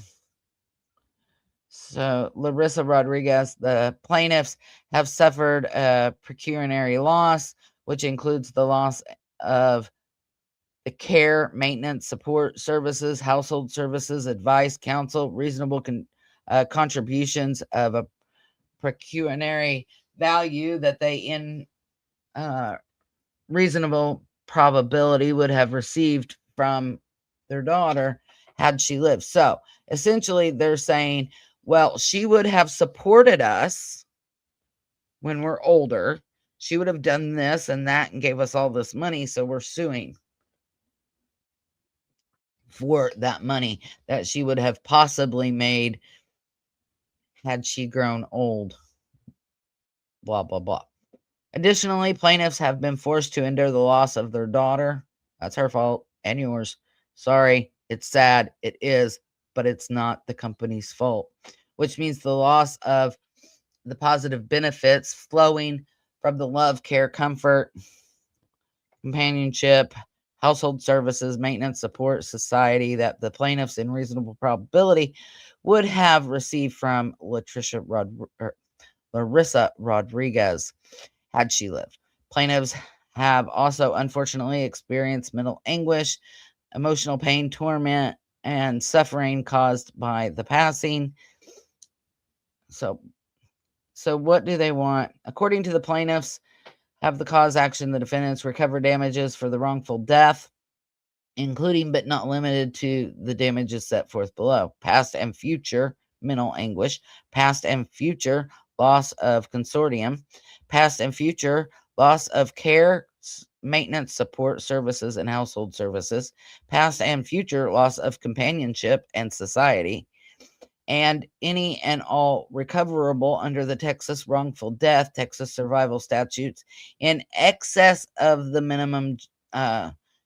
So Larissa Rodriguez, the plaintiffs have suffered a pecuniary loss, which includes the loss of the care, maintenance, support services, household services, advice, counsel, reasonable contributions of a pecuniary value that they in reasonable probability would have received from their daughter had she lived. So essentially they're saying, well, she would have supported us when we're older. She would have done this and that and gave us all this money. So we're suing for that money that she would have possibly made had she grown old. Blah, blah, blah. Additionally, plaintiffs have been forced to endure the loss of their daughter. That's her fault and yours. Sorry, it's sad. It is, but it's not the company's fault, which means the loss of the positive benefits flowing from the love, care, comfort, companionship, household services, maintenance, support, society that the plaintiffs in reasonable probability would have received from Larissa Rodriguez had she lived. Plaintiffs have also unfortunately experienced mental anguish, emotional pain, torment, and suffering caused by the passing. So what do they want? According to the plaintiffs, have the cause action, the defendants recover damages for the wrongful death, including but not limited to the damages set forth below. Past and future mental anguish, past and future loss of consortium, past and future loss of care, maintenance, support services, and household services, past and future loss of companionship and society, and any and all recoverable under the Texas wrongful death, Texas survival statutes in excess of the minimum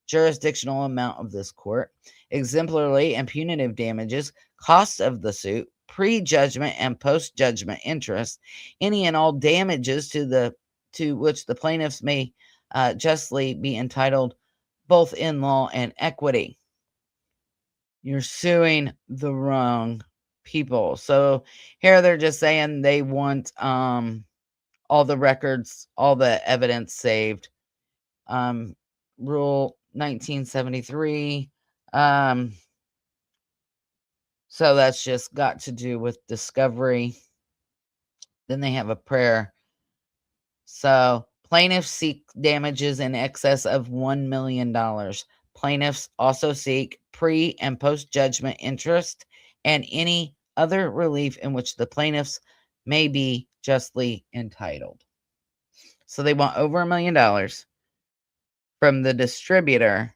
jurisdictional amount of this court, exemplary and punitive damages, costs of the suit, pre-judgment and post-judgment interest, any and all damages to which the plaintiffs may justly be entitled, both in law and equity. You're suing the wrong people. So here they're just saying they want all the records, all the evidence saved. Rule 1973. So that's just got to do with discovery. Then they have a prayer. So plaintiffs seek damages in excess of $1 million. Plaintiffs also seek pre- and post-judgment interest and any other relief in which the plaintiffs may be justly entitled. So they want over $1 million from the distributor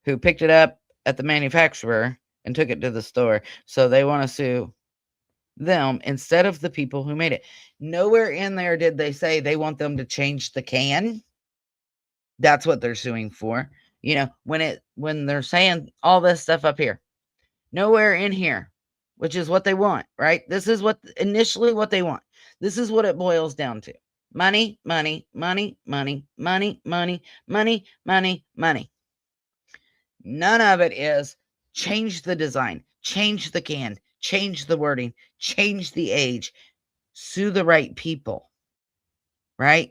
who picked it up at the manufacturer and took it to the store. So they want to sue them instead of the people who made it. Nowhere in there did they say they want them to change the can. That's what they're suing for. You know, when they're saying all this stuff up here, nowhere in here, which is what they want, right? This is what initially what they want. This is what it boils down to. Money, money, money, money, money, money, money, money, money. None of it is change the design, change the can, change the wording, change the age, sue the right people, right?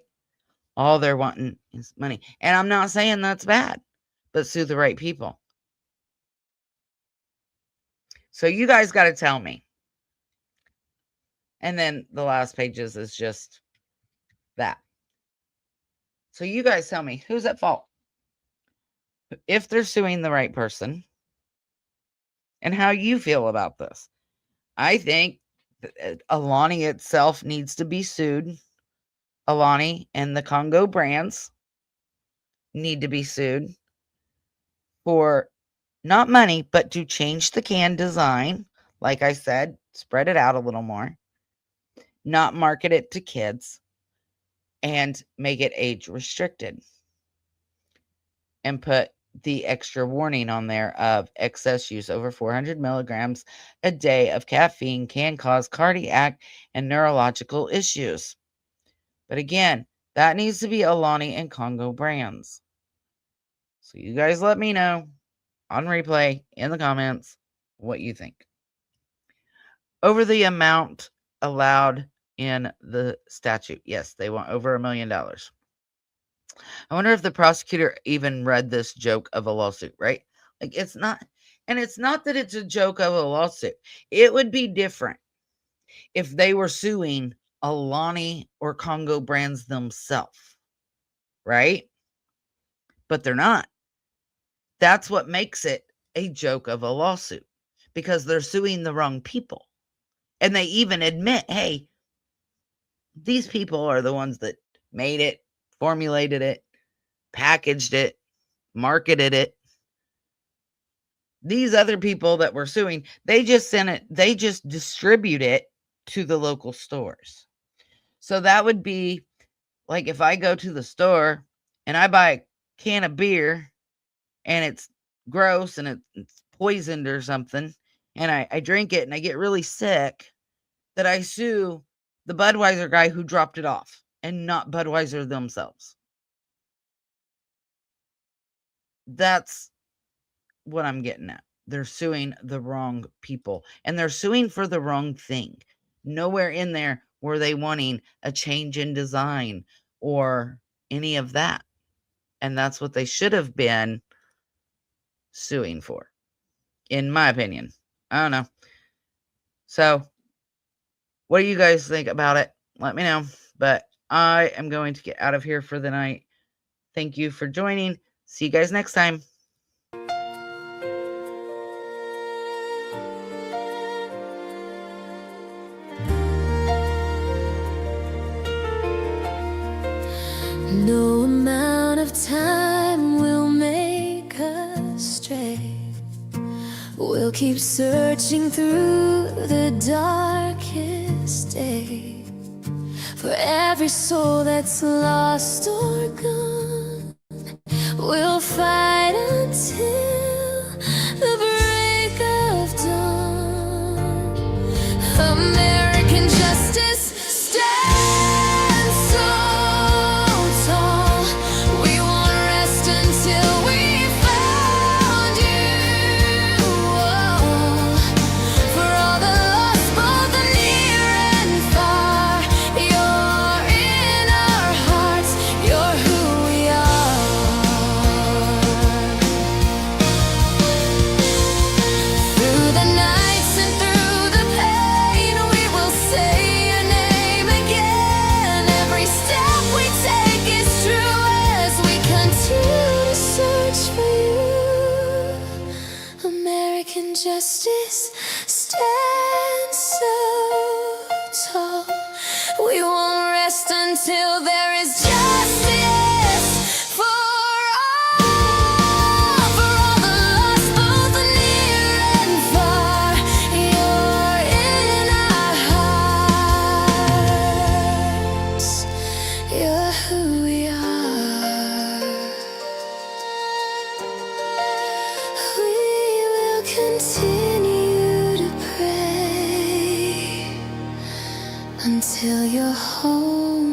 All they're wanting is money. And I'm not saying that's bad, but sue the right people. So you guys got to tell me. And then the last pages is just that. So you guys tell me, who's at fault? If they're suing the right person, and how you feel about this. I think Alani itself needs to be sued. Alani and the Congo brands need to be sued for not money, but to change the can design. Like I said, spread it out a little more, not market it to kids, and make it age restricted. And put the extra warning on there of excess use over 400 milligrams a day of caffeine can cause cardiac and neurological issues. But again, that needs to be Alani and Congo brands. So you guys let me know on replay in the comments what you think. Over the amount allowed in the statute. Yes, they want over $1 million. I wonder if the prosecutor even read this joke of a lawsuit, right? Like it's not, and it's not that it's a joke of a lawsuit. It would be different if they were suing Alani or Congo brands themselves, right? But they're not. That's what makes it a joke of a lawsuit, because they're suing the wrong people. And they even admit, hey, these people are the ones that made it, formulated it, packaged it, marketed it. These other people that we're suing, they just sent it, they just distribute it to the local stores. So that would be like if I go to the store and I buy a can of beer and it's gross and it's poisoned or something, and I drink it and I get really sick, that I sue the Budweiser guy who dropped it off and not Budweiser themselves. That's what I'm getting at. They're suing the wrong people, and they're suing for the wrong thing. Nowhere in there were they wanting a change in design or any of that. And that's what they should have been suing for, in my opinion. I don't know. So, what do you guys think about it? Let me know. But I am going to get out of here for the night. Thank you for joining. See you guys next time. No amount of time will make us stray. We'll keep searching through the darkest day for every soul that's lost or gone. We'll fight until the break of dawn. American justice stands so tall. We won't rest until we found you. For all the lost, both the near and far, you're in our hearts. You're who we are. Through the nights and through the pain, we will say your name again. Every step we take is true as we continue to search for you. American justice stands so tall. We won't rest until there is justice for all the lost, both who we are. We will continue to pray until you're home.